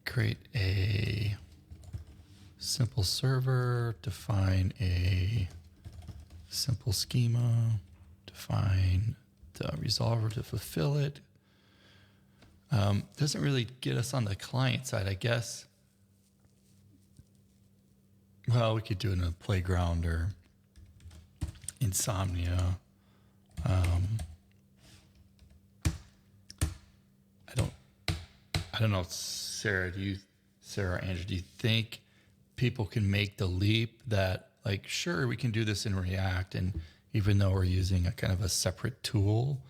create a simple server, define a simple schema, define the resolver to fulfill it. Doesn't really get us on the client side, I guess. Well, we could do it in a playground or insomnia. I don't know, Sarah or Andrew, do you think people can make the leap that, like, sure, we can do this in React, and even though we're using a kind of a separate tool,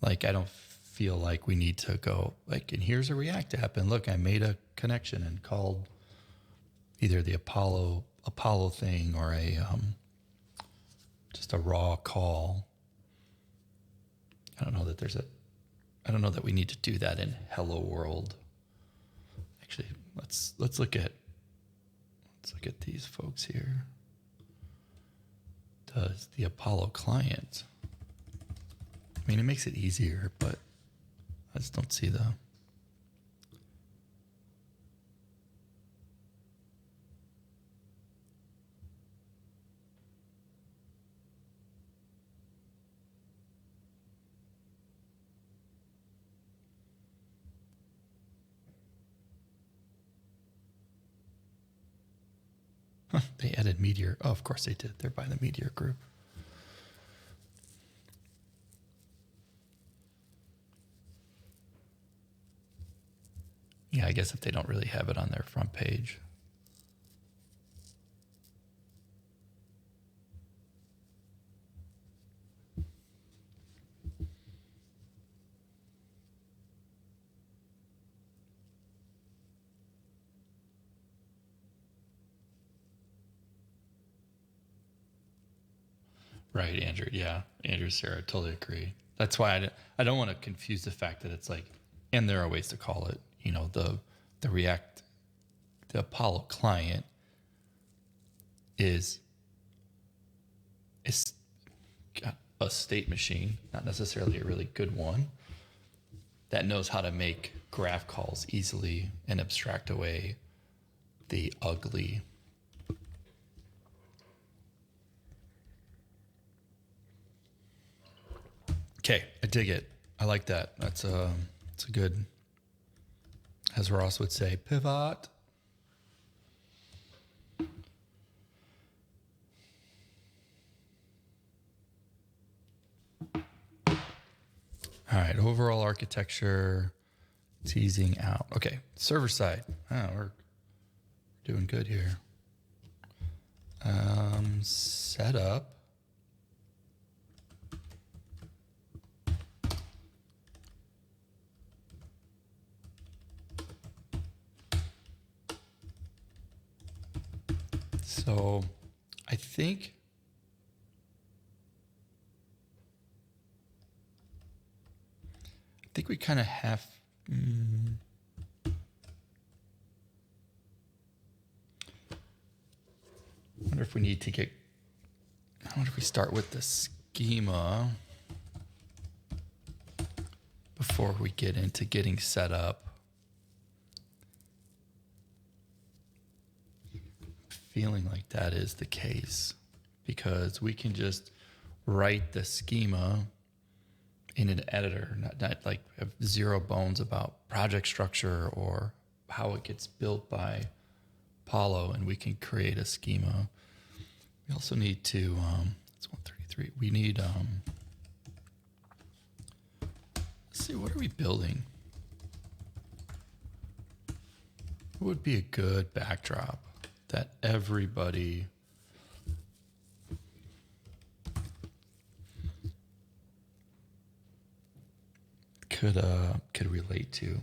like, I don't feel like we need to go, like, and here's a React app, and look, I made a connection and called either the Apollo thing or just a raw call. I don't know that we need to do that in Hello World. Actually, let's look at these folks here. Does the Apollo client? I mean, it makes it easier, but I just don't see the. They added Meteor. Oh, of course they did. They're by the Meteor group. Yeah, I guess if they don't really have it on their front page. Right, Andrew. Yeah, Andrew, Sarah, totally agree. That's why I don't want to confuse the fact that it's like, and there are ways to call it. You know, the React, the Apollo client is got a state machine, not necessarily a really good one, that knows how to make graph calls easily and abstract away the ugly. Okay, I dig it. I like that. It's a good, as Ross would say, pivot. All right, overall architecture, teasing out. Okay, server side. Oh, we're doing good here. Setup. So I think we kind of have. I wonder if we need to get. I wonder if we start with the schema before we get into getting set up. Feeling like that is the case because we can just write the schema in an editor, not like have zero bones about project structure or how it gets built by Apollo, and we can create a schema. We also need to, it's 133. We need, let's see, what are we building? What would be a good backdrop that everybody could relate to?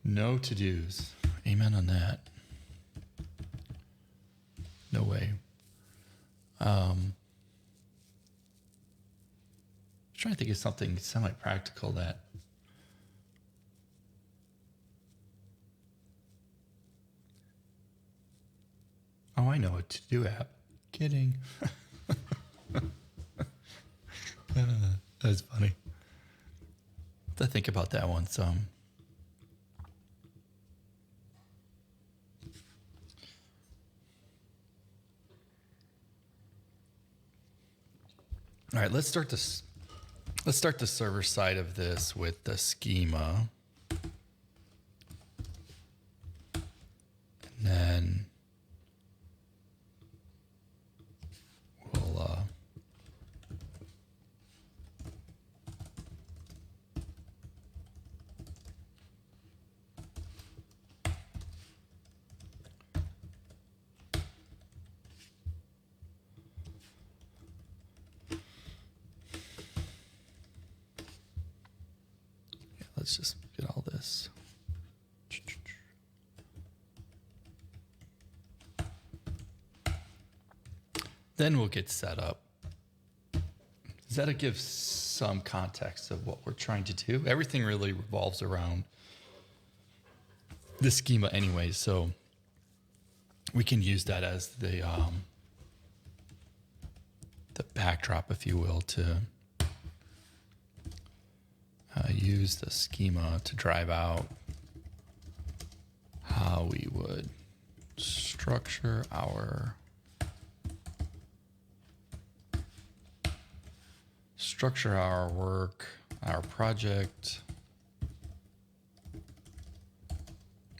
No to-dos. Amen on that. trying to think of something semi-practical that. Oh, I know, a to-do app. Kidding. That's funny. I have to think about that one some. All right, let's start this. Let's start the server side of this with the schema. And then we'll let's just get all this. Then we'll get set up. That'll give some context of what we're trying to do. Everything really revolves around the schema anyway, so we can use that as the backdrop, if you will, to use the schema to drive out how we would structure our work, our project,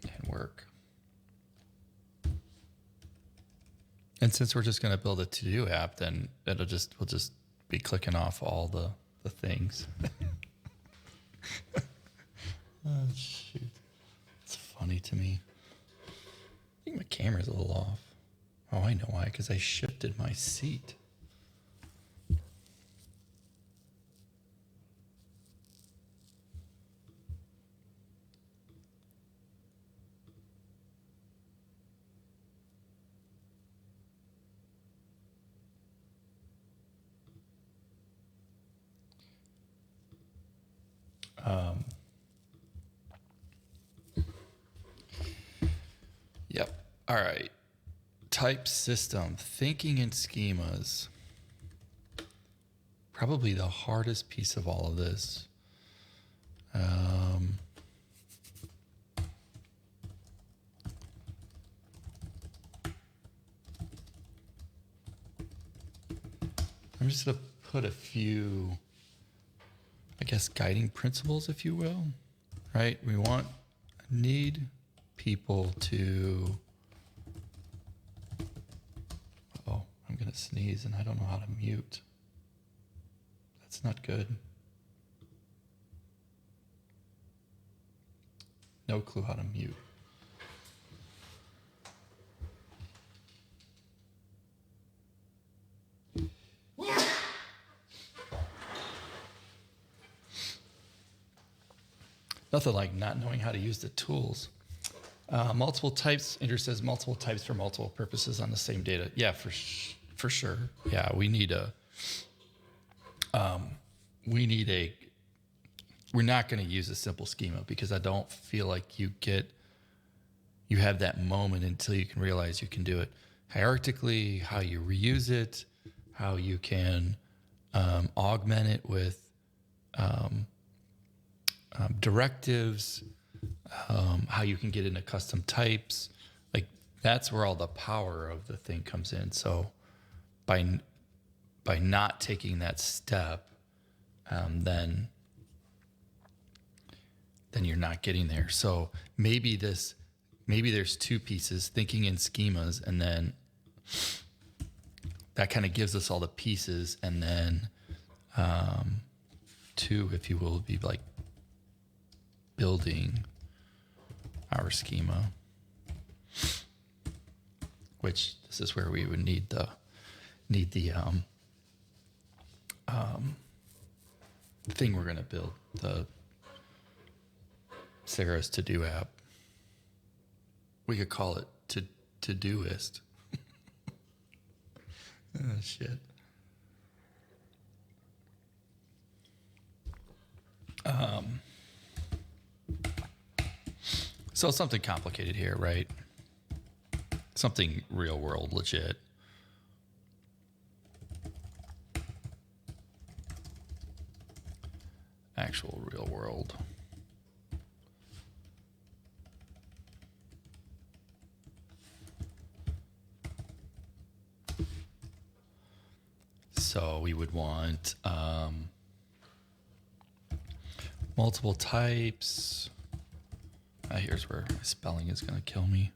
and work. And since we're just going to build a to-do app, then we'll just be clicking off all the things. Oh, shoot. It's funny to me. I think my camera's a little off. Oh, I know why, because I shifted my seat. Yep. All right. Type system, thinking in schemas. Probably the hardest piece of all of this. I'm just going to put a few, I guess, guiding principles, if you will, right? We need people to, I'm going to sneeze and I don't know how to mute. That's not good. No clue how to mute. Nothing like not knowing how to use the tools. Multiple types, Andrew says multiple types for multiple purposes on the same data. Yeah, for sure. Yeah, we need we're not going to use a simple schema because I don't feel like you have that moment until you can realize you can do it hierarchically, how you reuse it, how you can augment it with directives, how you can get into custom types. Like that's where all the power of the thing comes in. So by not taking that step, then you're not getting there. So maybe there's two pieces, thinking in schemas, and then that kind of gives us all the pieces, and then two, if you will, would be like building our schema, which this is where we would need the thing we're going to build, the Sarah's to-do app. We could call it to-doist. Oh, shit. So something complicated here, right? Something real world, legit. Actual real world. So we would want multiple types. Here's where my spelling is going to kill me.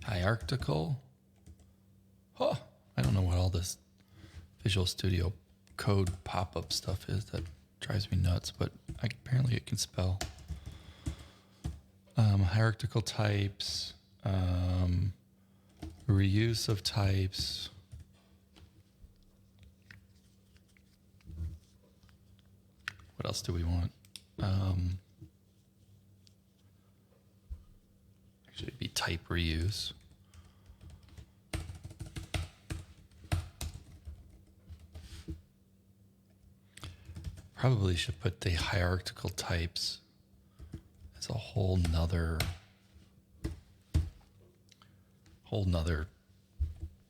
Hierarchical. Huh. I don't know what all this Visual Studio Code pop-up stuff is. That drives me nuts, but apparently it can spell. Hierarchical types. Reuse of types. What else do we want? Actually, it'd be type reuse. Probably should put the hierarchical types as a whole nother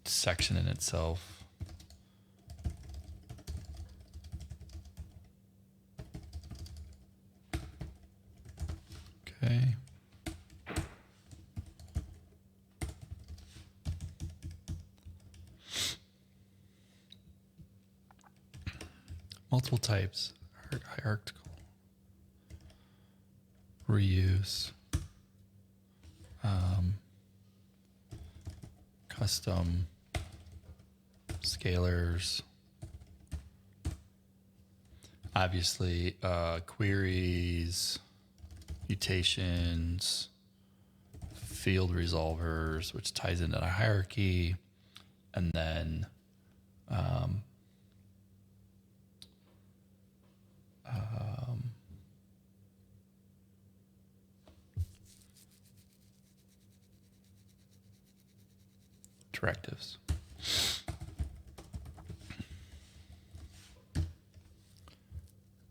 section in itself. Okay. Multiple types, hierarchical, reuse, custom, scalars, obviously queries, mutations, field resolvers, which ties into a hierarchy, and then directives.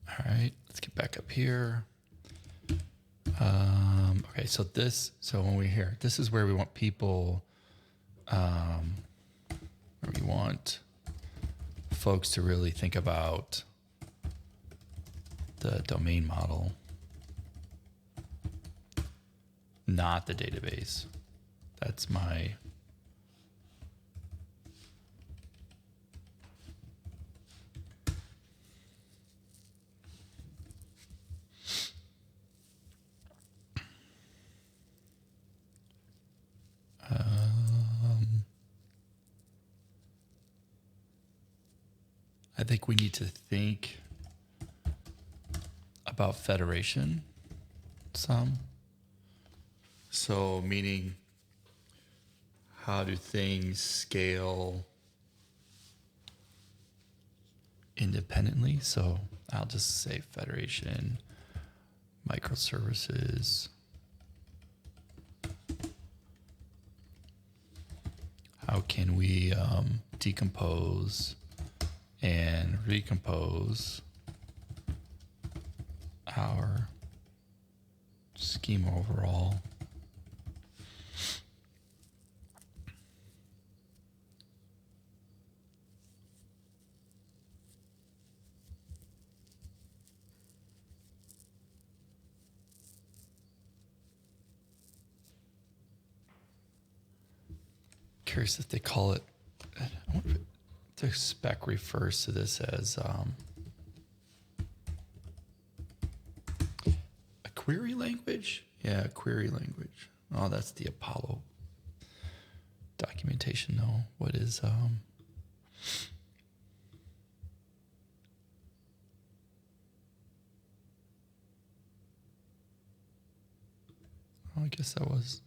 All right, let's get back up here. Okay, so when we're here, this is where we want people, where we want folks to really think about the domain model, not the database. That's my I think we need to think about federation some. So meaning, how do things scale independently? So I'll just say federation, microservices. How can we decompose and recompose our schema overall? Curious if they call it, I wonder if the spec refers to this as a query language? Yeah, query language. Oh, that's the Apollo documentation. No, what is I guess that was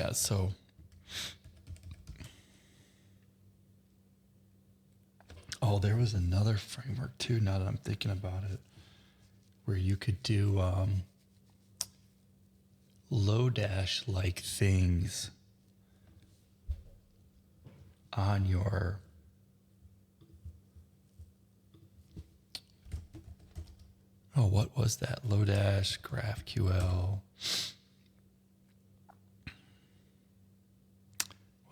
Yeah, so there was another framework too, now that I'm thinking about it, where you could do Lodash like things on your what was that? Lodash, GraphQL.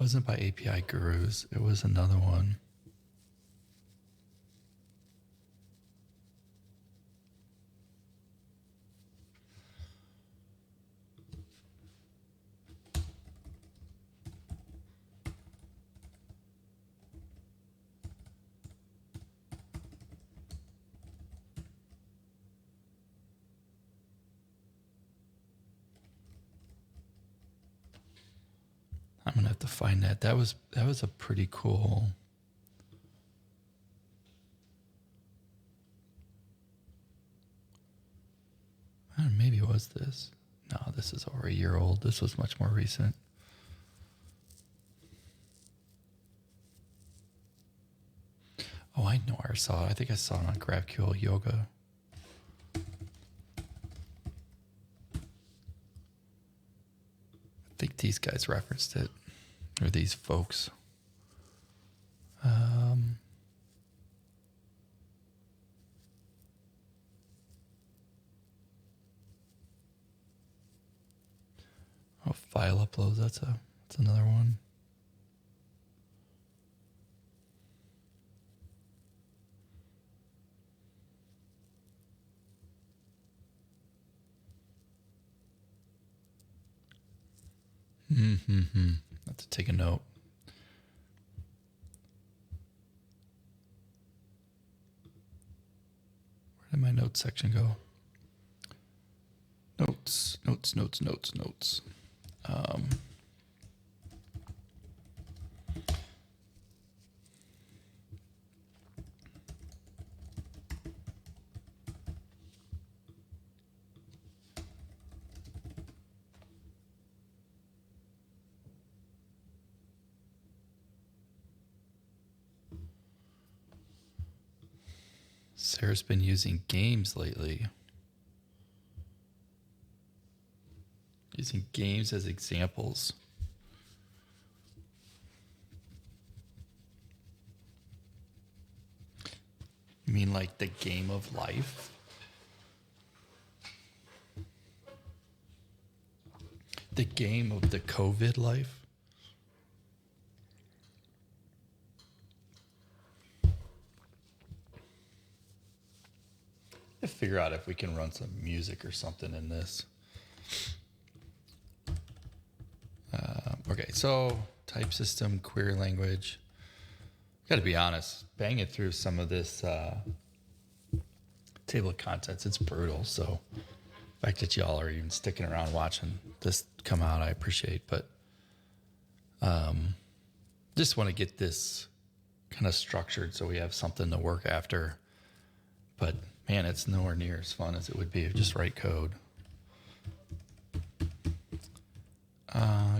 Wasn't by API Gurus. It was another one. I'm gonna have to find that. That was a pretty cool. Maybe it was this. No, this is over a year old. This was much more recent. Oh, I know where I saw it. I think I saw it on GraphQL Yoga. I think these guys referenced it, or these folks. File uploads. That's another one. Have to take a note. Where did my notes section go? Notes. Sarah's been using games lately. Using games as examples. You mean like the game of life? The game of the COVID life? To figure out if we can run some music or something in this. Okay, so type system, query language. Got to be honest, banging through some of this table of contents, it's brutal. So the fact that y'all are even sticking around watching this come out, I appreciate. But just want to get this kind of structured so we have something to work after. But man, it's nowhere near as fun as it would be if just write code.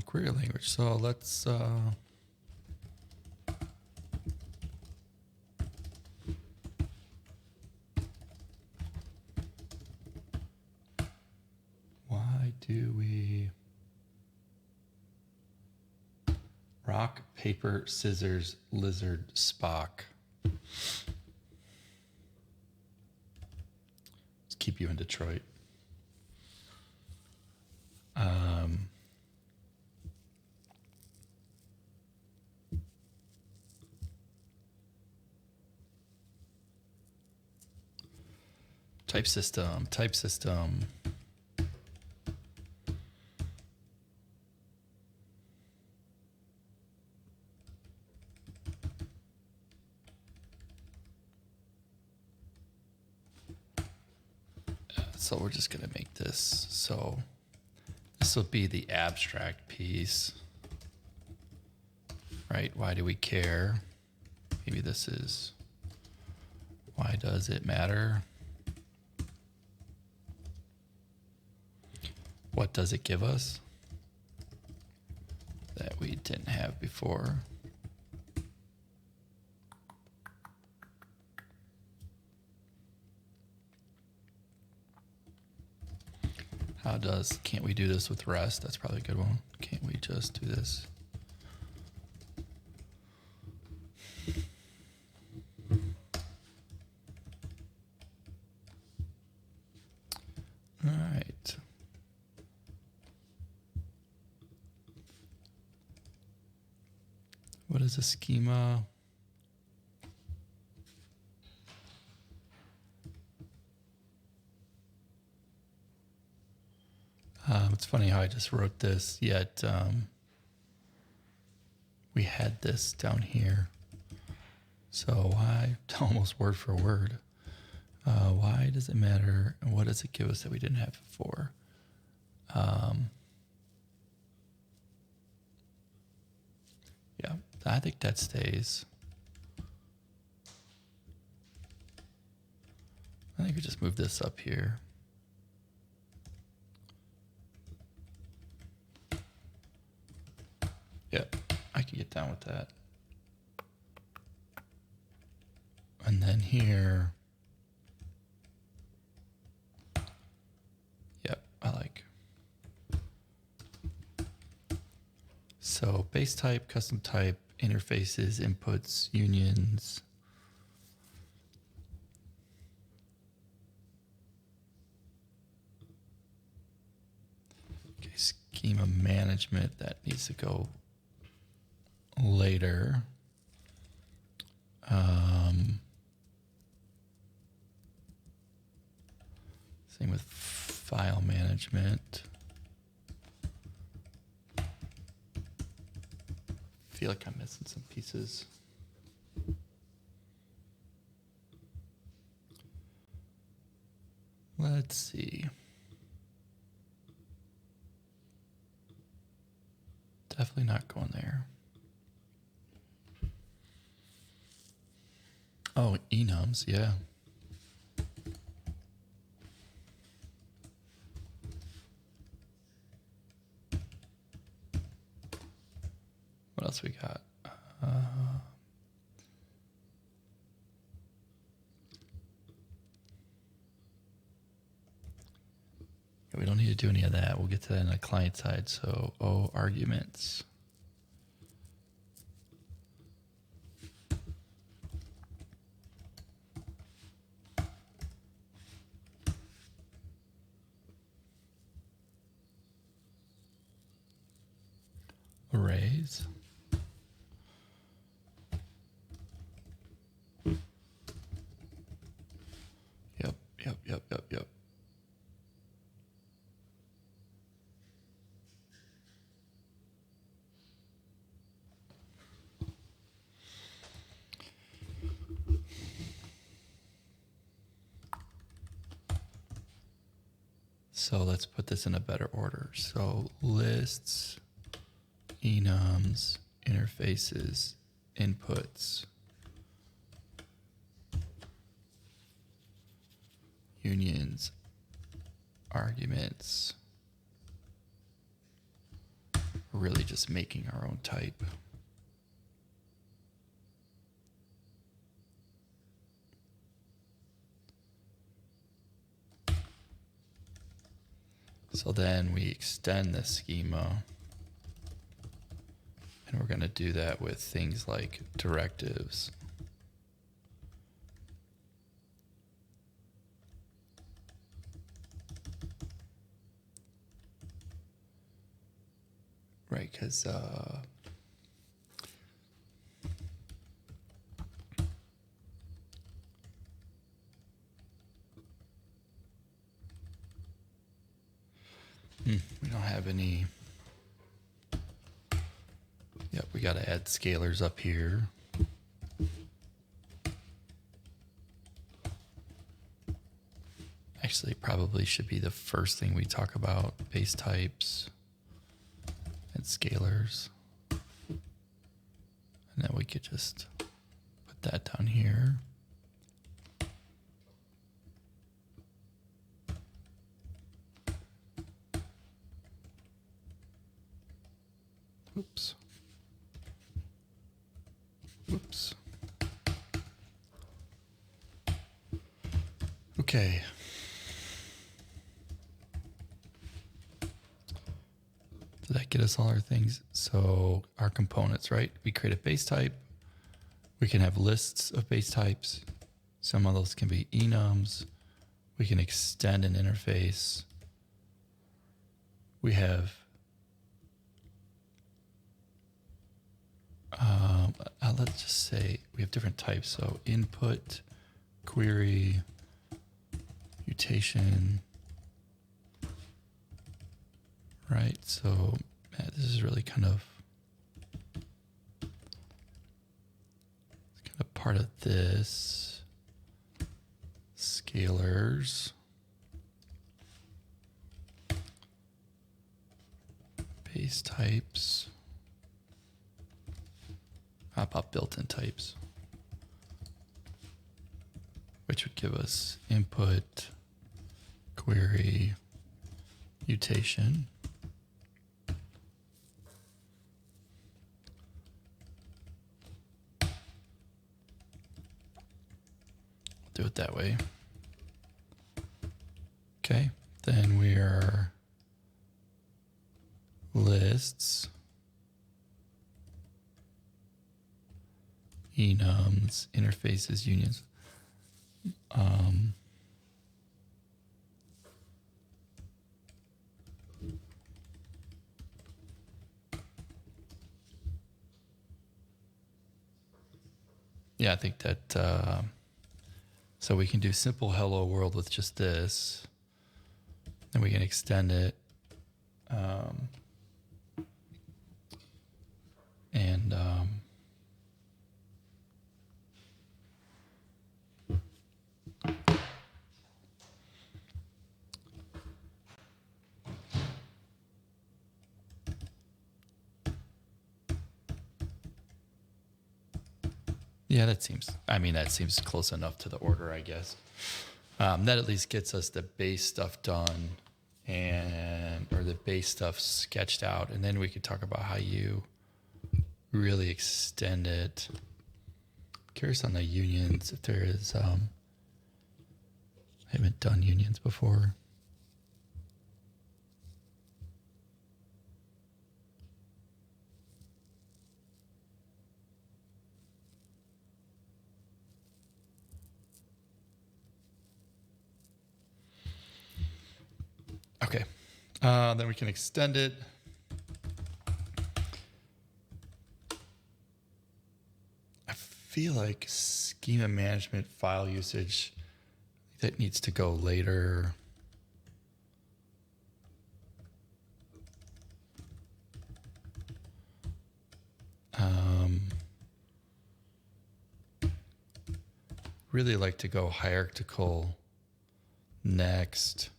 Query language. So let's why do we rock, paper, scissors, lizard, Spock? Let's keep you in Detroit. Type system. So we're just going to make this. So this will be the abstract piece, right? Why do we care? Maybe this is, why does it matter? What does it give us? before. Can't we do this with rest? That's probably a good one. Can't we just do this? All right. What is a schema? It's funny how I just wrote this, yet we had this down here. So why, almost word for word, why does it matter? And what does it give us that we didn't have before? Yeah, I think that stays. I think we just move this up here. Yep, I can get down with that. And then here, yep, I like. So base type, custom type, interfaces, inputs, unions. Okay, schema management, that needs to go later. Same with file management. Feel like I'm missing some pieces. Let's see. Definitely not going there. Oh, enums, yeah. What else we got? We don't need to do any of that. We'll get to that on the client side. So, arguments. Arrays. Yep. So let's put this in a better order. So lists, enums, interfaces, inputs, unions, arguments. We're really just making our own type. So then we extend the schema, and we're going to do that with things like directives. Right, because we don't have any. Yep, we got to add scalars up here. Actually, probably should be the first thing we talk about, base types and scalars. And then we could just put that down here. Oops. Okay. Did that get us all our things? So our components, right? We create a base type. We can have lists of base types. Some of those can be enums. We can extend an interface. We have let's just say we have different types. So input, query, mutation, right? So this is really kind of part of this. Scalars, base types. How about built-in types? Which would give us input, query, mutation. Do it that way. Okay, then we are lists, enums, interfaces, unions. Yeah, I think that, so we can do simple hello world with just this. Then we can extend it. Yeah, that seems close enough to the order, I guess. That at least gets us the base stuff done or the base stuff sketched out. And then we could talk about how you really extend it. Curious on the unions, if there is, I haven't done unions before. Okay, then we can extend it. I feel like schema management file usage, that needs to go later. Really like to go hierarchical next.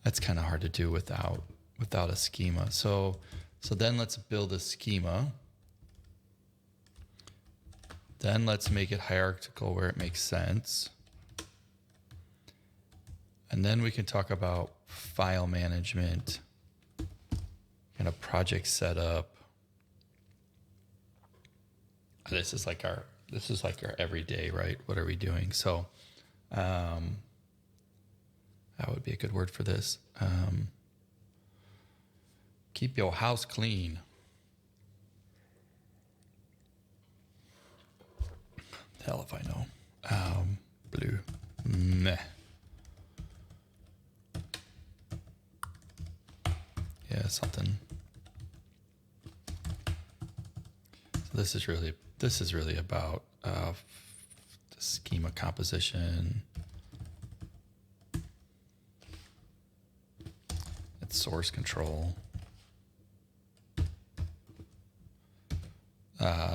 That's kind of hard to do without a schema. So then let's build a schema. Then let's make it hierarchical where it makes sense. And then we can talk about file management, kind of project setup. This is like our everyday, right? What are we doing? So that would be a good word for this. Keep your house clean. Hell if I know. Blue. Meh. Yeah, something. So this is really about the schema composition. It's source control.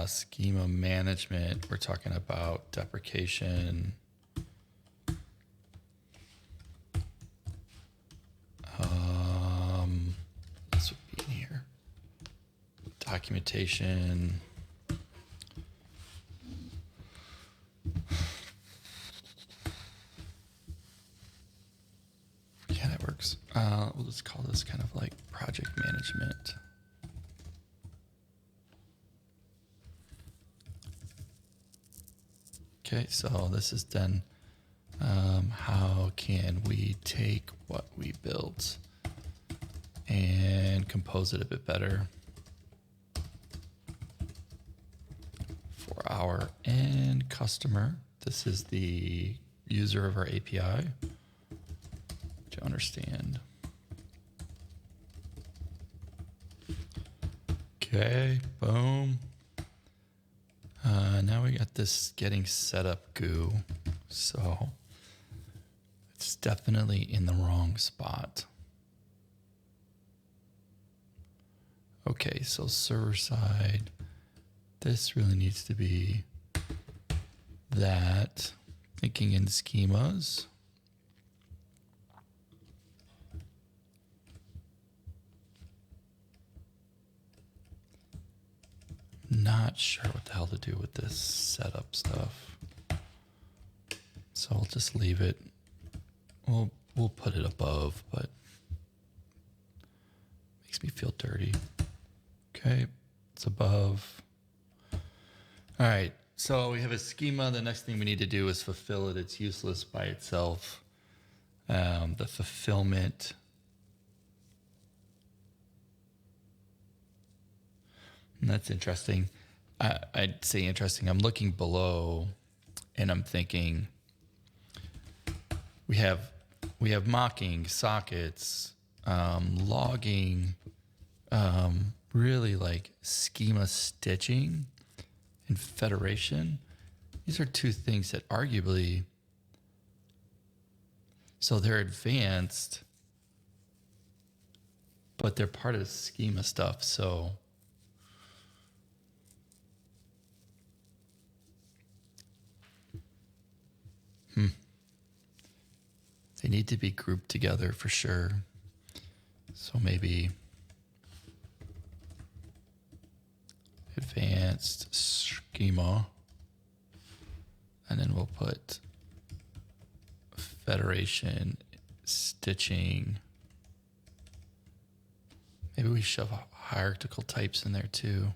Schema management, we're talking about deprecation. This would be in here. Documentation. Yeah, that works. We'll just call this kind of like project management. Okay, so this is then how can we take what we built and compose it a bit better for our end customer. This is the user of our API to understand. Okay, boom. Now we got this getting set up goo. So it's definitely in the wrong spot. Okay, so server side, this really needs to be that. Thinking in schemas. Not sure what the hell to do with this setup stuff. So I'll just leave it. We'll put it above, but makes me feel dirty. Okay, it's above. All right, so we have a schema. The next thing we need to do is fulfill it. It's useless by itself. The fulfillment. And that's interesting. I'd say interesting. I'm looking below and I'm thinking we have mocking, sockets, logging, really like schema stitching and federation. These are two things that arguably, so they're advanced, but they're part of the schema stuff. So they need to be grouped together for sure. So maybe advanced schema, and then we'll put federation, stitching. Maybe we shove hierarchical types in there too.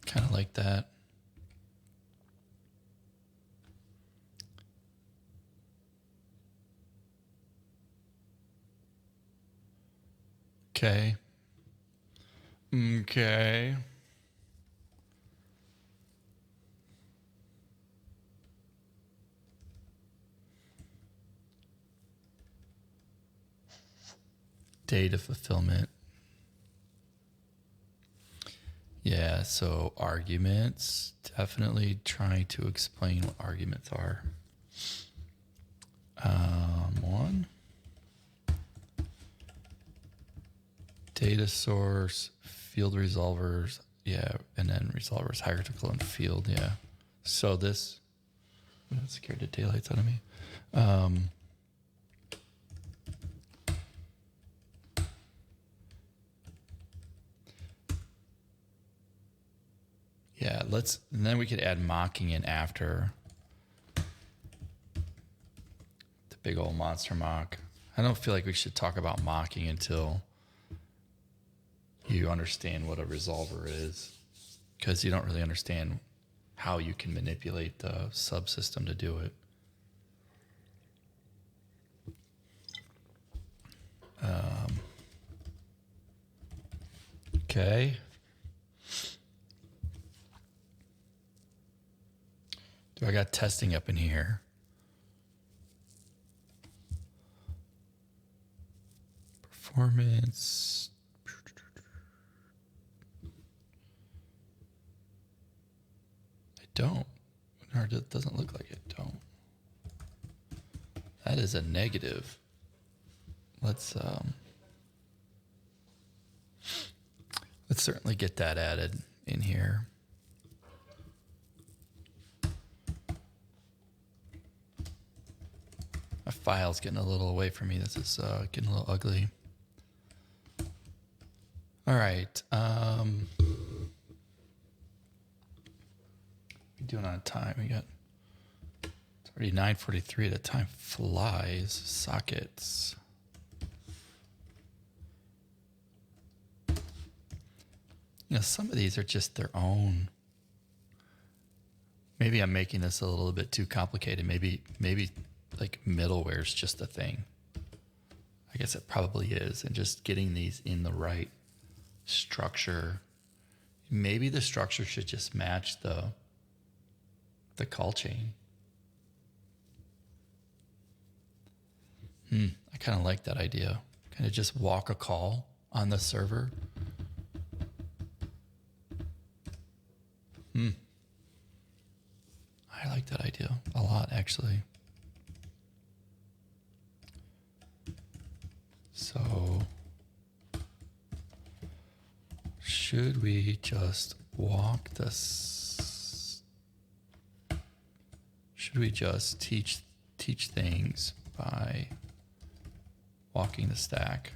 Kind of like that. Okay. Okay. Data fulfillment. Yeah, so arguments, definitely trying to explain what arguments are. One. Data source, field resolvers, yeah, and then resolvers, hierarchical and field, yeah. So this, that scared the daylights out of me. Yeah, and then we could add mocking in after the big old monster mock. I don't feel like we should talk about mocking until you understand what a resolver is, because you don't really understand how you can manipulate the subsystem to do it. Okay. Do I got testing up in here? Performance. I don't. Or it doesn't look like it. Don't. That is a negative. Let's certainly get that added in here. My file's getting a little away from me. This is getting a little ugly. All right. We doing on time? It's already 9:43. The time flies. Sockets. some of these are just their own. Maybe I'm making this a little bit too complicated. Maybe like middleware is just a thing. I guess it probably is. And just getting these in the right structure. Maybe the structure should just match the call chain. I kind of like that idea. Kind of just walk a call on the server. I like that idea a lot, actually. So, should we just walk this? Should we just teach things by walking the stack?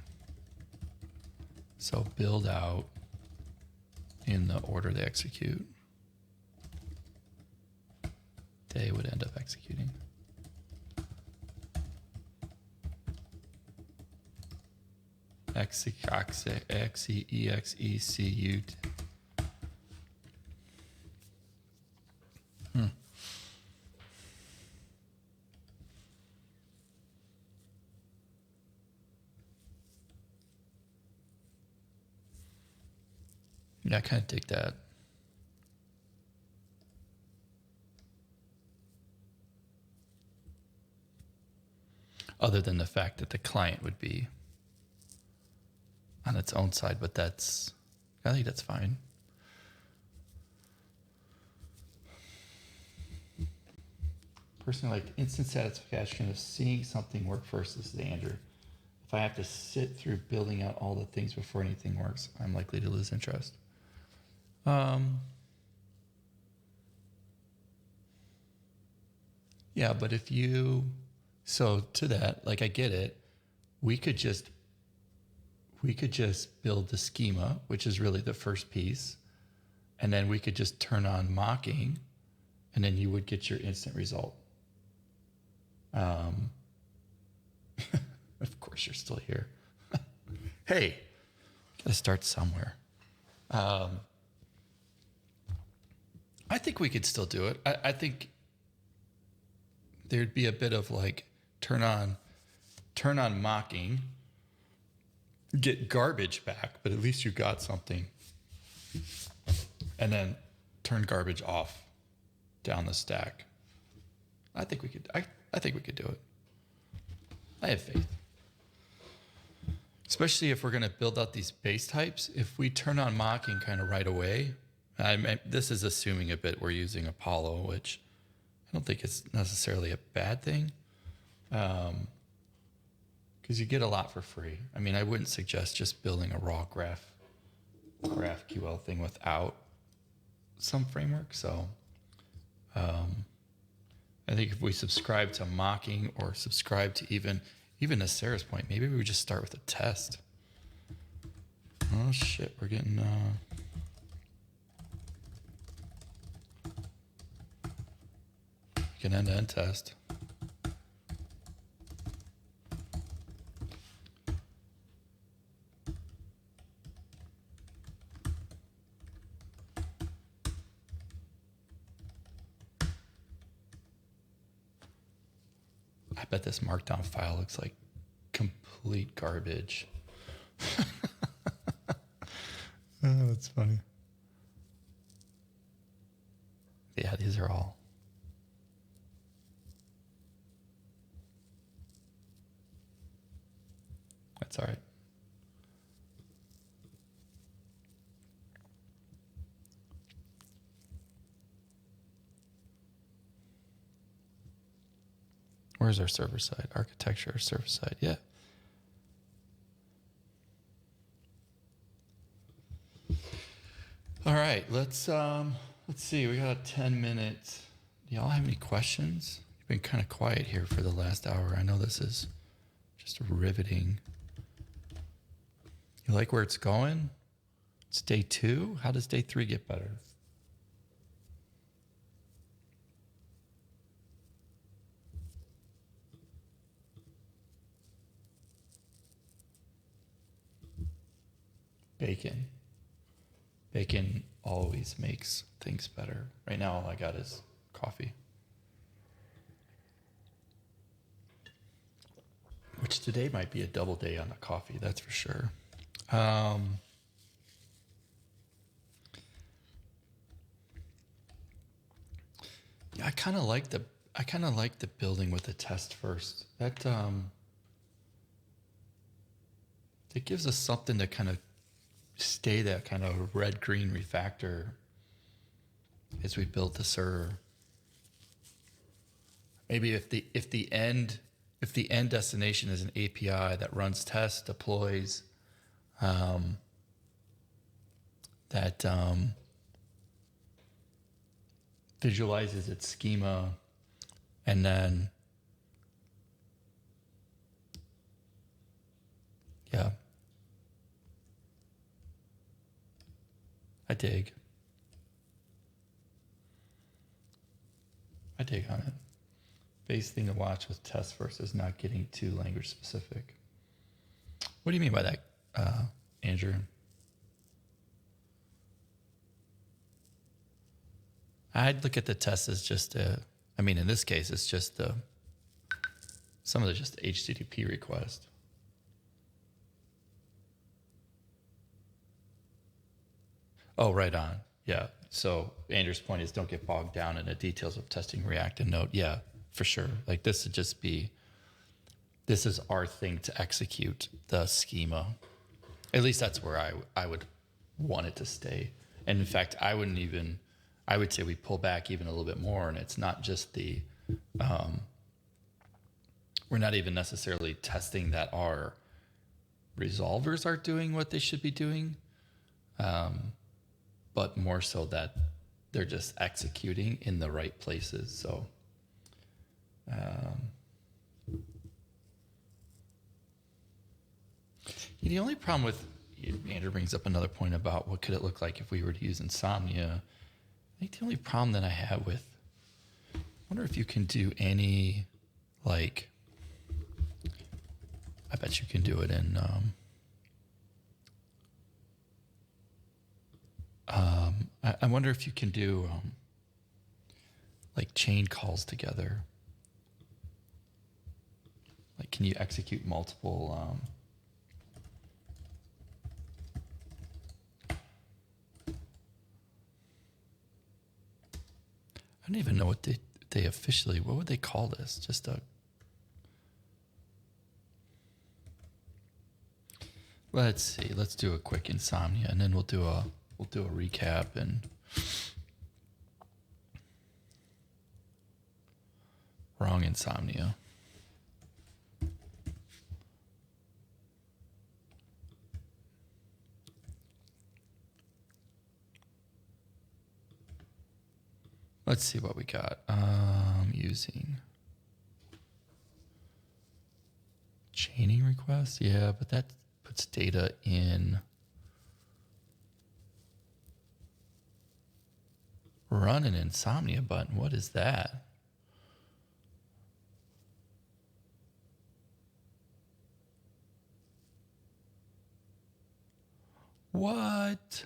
So build out in the order they execute. They would end up executing. Execu. Yeah, I kind of dig that. Other than the fact that the client would be on its own side, but I think that's fine. Personally, like instant satisfaction of seeing something work first. This is Andrew. If I have to sit through building out all the things before anything works, I'm likely to lose interest. Yeah, but so to that, like I get it, we could just build the schema, which is really the first piece, and then we could just turn on mocking, and then you would get your instant result. Of course, you're still here. Hey, gotta start somewhere. I think we could still do it. I think there'd be a bit of like turn on mocking, get garbage back, but at least you got something, and then turn garbage off down the stack. I think we could. I think we could do it. I have faith. Especially if we're going to build out these base types. If we turn on mocking kind of right away, this is assuming a bit we're using Apollo, which I don't think it's necessarily a bad thing, because you get a lot for free. I mean, I wouldn't suggest just building a raw GraphQL thing without some framework. So I think if we subscribe to mocking or subscribe to even to Sarah's point, maybe we would just start with a test. Oh shit, we're getting an end-to-end test. I bet this markdown file looks like complete garbage. Oh, that's funny. Yeah, these are all. That's all right. Where's our server side? Architecture, server side, yeah. All right, let's see. We got 10 minutes. Do y'all have any questions? You've been kind of quiet here for the last hour. I know this is just riveting. You like where it's going? It's day 2. How does day 3 get better? Bacon. Bacon always makes things better. Right now, all I got is coffee. Which today might be a double day on the coffee, that's for sure. Yeah, I kind of like the building with the test first. That it gives us something to kind of stay that kind of red-green refactor as we build the server. Maybe if the end destination is an API that runs tests, deploys, that visualizes its schema, and then yeah, I dig on it. Base thing to watch with tests versus not getting too language specific. What do you mean by that, Andrew? I'd look at the test as just in this case, it's just some of the just HTTP request. Oh, right on. Yeah. So Andrew's point is don't get bogged down in the details of testing React and Node. Yeah, for sure. Like this is our thing to execute the schema. At least that's where I would want it to stay. And in fact, I would say we pull back even a little bit more, and it's not just we're not even necessarily testing that our resolvers are doing what they should be doing, but more so that they're just executing in the right places. So, the only problem with, Andrew brings up another point about what could it look like if we were to use Insomnia. I think the only problem that I have with, I wonder if you can do any, like, I bet you can do it in, I wonder if you can do, like chain calls together. Like, can you execute multiple, I don't even know what they officially, what would they call this? Just let's see, let's do a quick Insomnia, and then we'll do a recap and wrong Insomnia. Let's see what we got. Using chaining requests. Yeah, but that puts data in. Run an Insomnia button. What is that? What?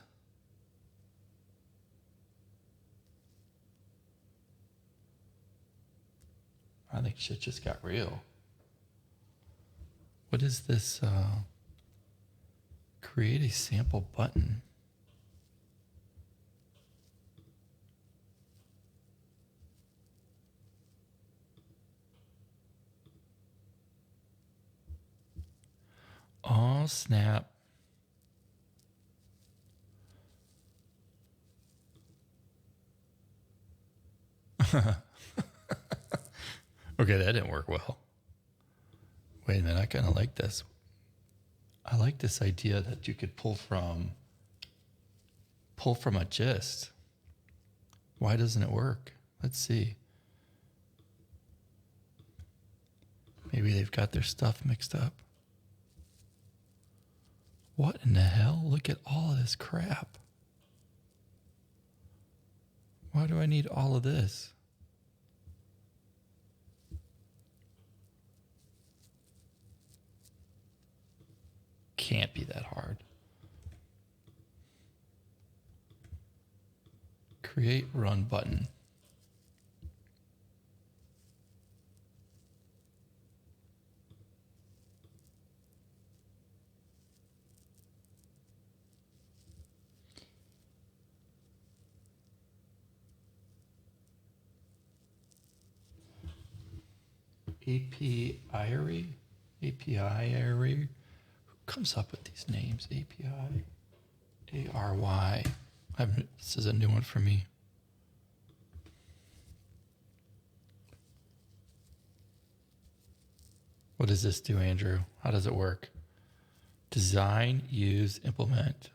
I think shit just got real. What is this? Create a sample button. Oh, snap. Okay, that didn't work well. Wait a minute, I kind of like this. I like this idea that you could pull from a gist. Why doesn't it work? Let's see. Maybe they've got their stuff mixed up. What in the hell? Look at all of this crap. Why do I need all of this? Can't be that hard. create run button. API-ary? API-ary? Who comes up with these names? API? ARY. This is a new one for me. What does this do, Andrew? How does it work? Design, use, implement.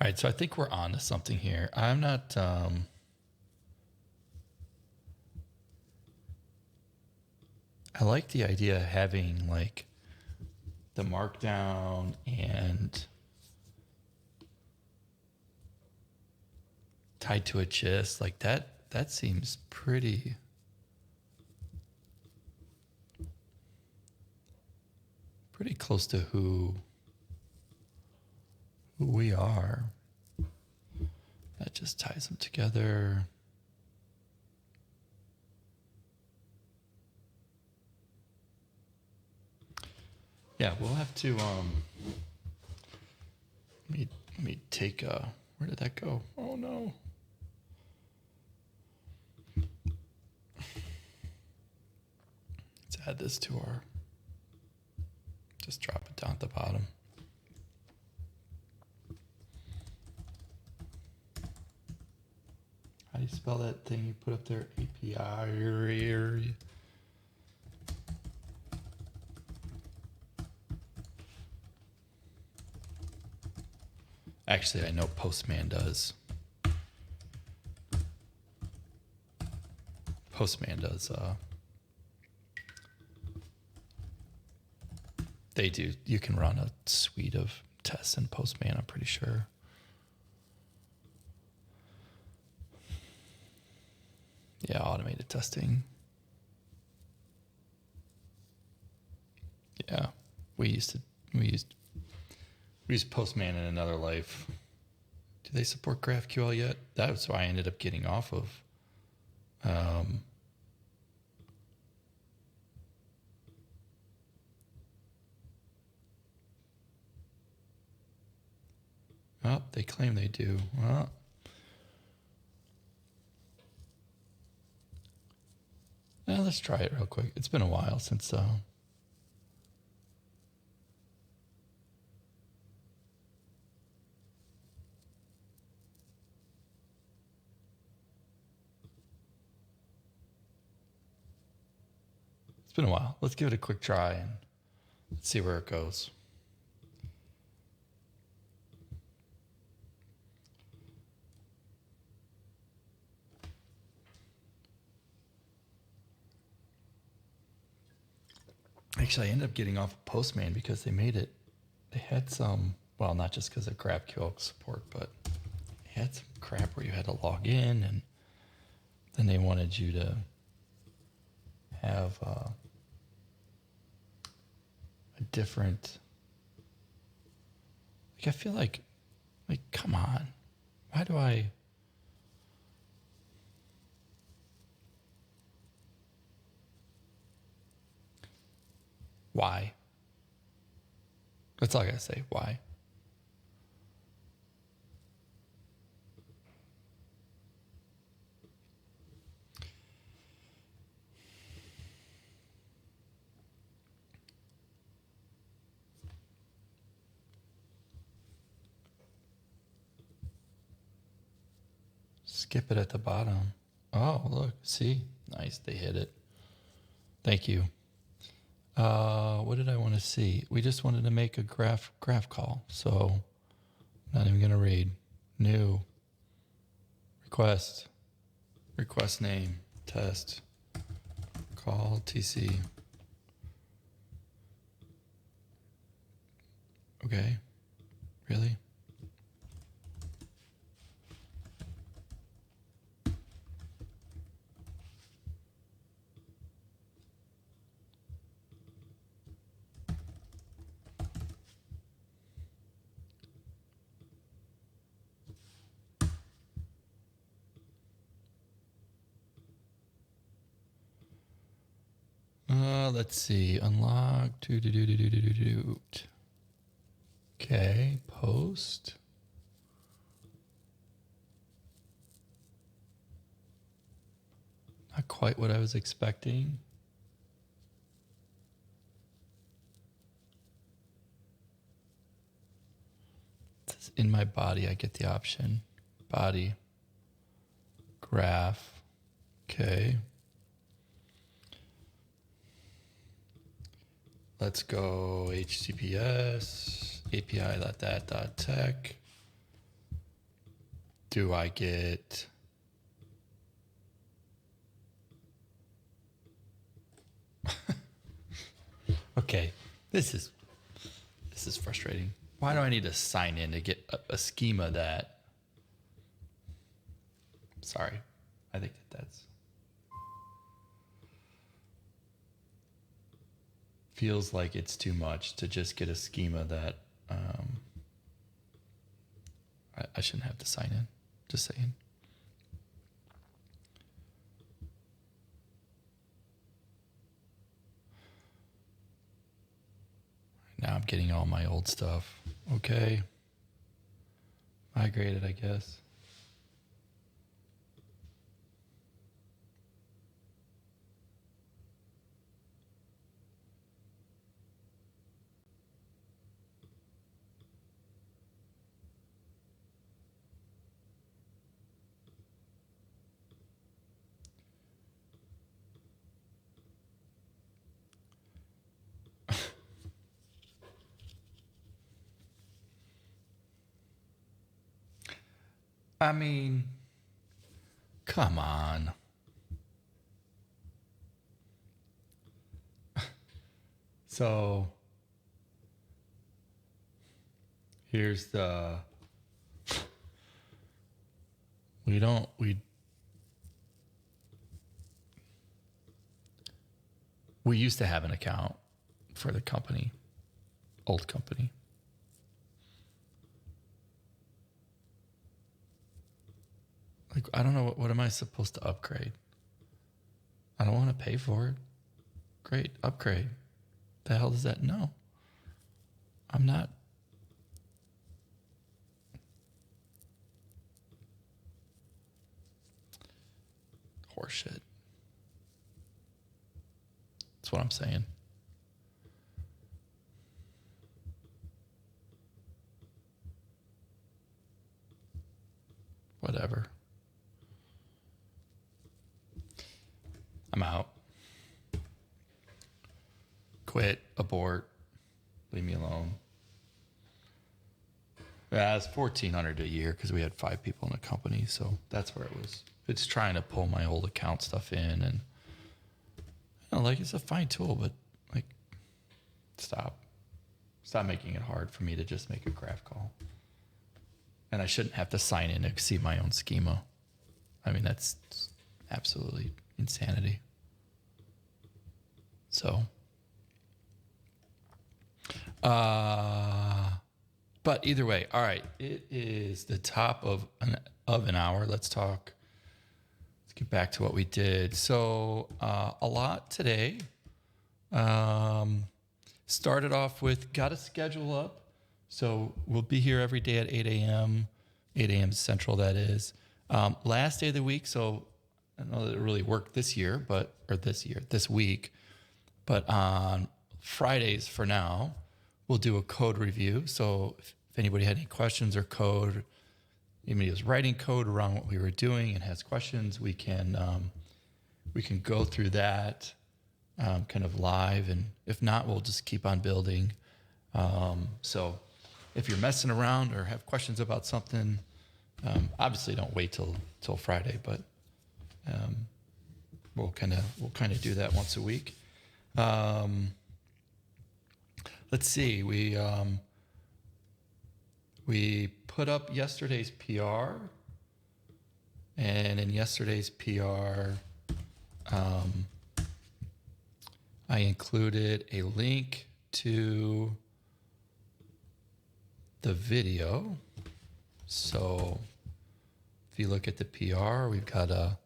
All right, so I think we're on to something here. I'm not... I like the idea of having like the markdown and tied to a gist like that. That seems pretty close to who we are. That just ties them together. Yeah, we'll have to, let me take, where did that go? Oh no. Let's add this to our, just drop it down at the bottom. How do you spell that thing you put up there? API. Actually, I know Postman does. Postman does. They do. You can run a suite of tests in Postman, I'm pretty sure. Yeah, automated testing. Yeah, we used Postman in another life. Do they support GraphQL yet? That's why I ended up getting off of. Oh, they claim they do. Well, let's try it real quick. It's been a while since. It's been a while. Let's give it a quick try and let's see where it goes. Actually, I ended up getting off of Postman because they had some, well, not just because of GraphQL support, but they had some crap where you had to log in and then they wanted you to have a different, I feel like, come on, why do I, why? That's all I gotta say, why? Skip it at the bottom. Oh, look, see? Nice, they hit it. Thank you. What did I want to see? We just wanted to make a graph call. So not even going to read. New. Request name, test, call, TC. Okay, really? Let's see. Unlock. Okay. Post. Not quite what I was expecting. In my body, I get the option. Body. Graph. Okay. Let's go HTTPS, API.that.tech. Do I get... Okay, this is frustrating. Why do I need to sign in to get a schema that... Sorry, I think that's... Feels like it's too much to just get a schema that I shouldn't have to sign in. Just saying. Now I'm getting all my old stuff. Okay. Migrated, I guess. I mean, come on. So here's the... We used to have an account for the company, old company. Like, I don't know, what am I supposed to upgrade? I don't want to pay for it. Great, upgrade. The hell does that? No. I'm not. Horseshit. That's what I'm saying. Whatever. I'm out. Quit, abort, leave me alone. Yeah, it's $1,400 a year because we had 5 people in the company, so that's where it was. It's trying to pull my old account stuff in, and like, it's a fine tool, but like, stop making it hard for me to just make a graph call. And I shouldn't have to sign in to see my own schema. I mean, that's absolutely insanity. So, but either way, all right. It is the top of an hour. Let's get back to what we did. So, a lot today. Started off with got a schedule up. So we'll be here every day at 8 a.m. Central, that is. Last day of the week, so I don't know that it really worked this week, but on Fridays for now, we'll do a code review. So if anybody had any questions or code, anybody was writing code around what we were doing and has questions, we can go through that kind of live. And if not, we'll just keep on building. So if you're messing around or have questions about something, obviously don't wait till Friday, but we'll kind of do that once a week. Let's see. We put up yesterday's PR, and in yesterday's PR, I included a link to the video. So if you look at the PR, we've got a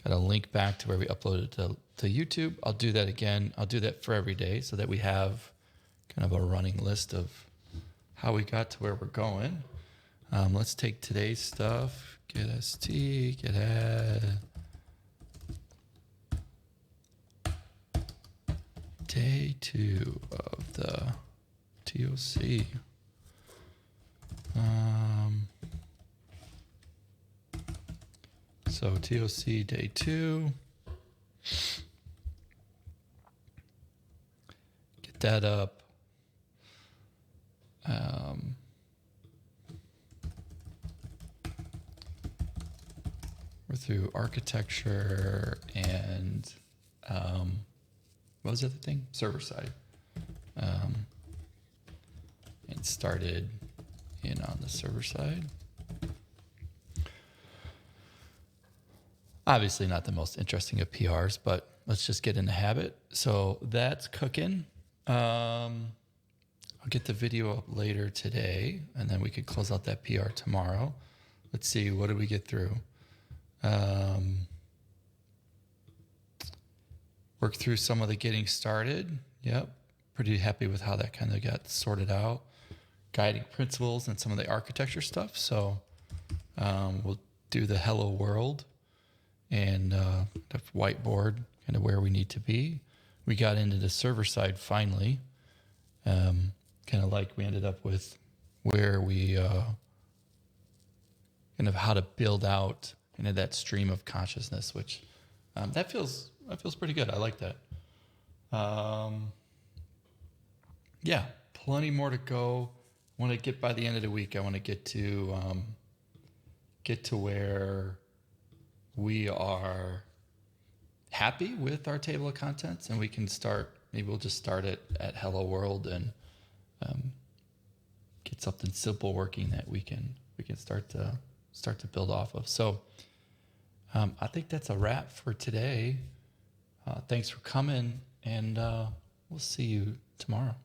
got a link back to where we uploaded to YouTube. I'll do that again. I'll do that for every day so that we have kind of a running list of how we got to where we're going. Let's take today's stuff. Get ST, get add. Day 2 of the TOC. So TOC day 2. Get that up. We're through architecture and what was the other thing? Server side. And started in on the server side. Obviously not the most interesting of PRs, but let's just get in the habit. So that's cooking. I'll get the video up later today, and then we could close out that PR tomorrow. Let's see, what did we get through? Work through some of the getting started. Yep, pretty happy with how that kind of got sorted out. Guiding principles and some of the architecture stuff. So we'll do the hello world and the whiteboard, kind of where we need to be. We got into the server side finally, kind of like we ended up with where we kind of how to build out kind of that stream of consciousness, which that feels pretty good. I like that. Yeah, plenty more to go. I want to get by the end of the week. I want to get to where we are happy with our table of contents, and we can start. Maybe we'll just start it at Hello World and get something simple working that we can start to build off of. So I think that's a wrap for today. Thanks for coming, and we'll see you tomorrow.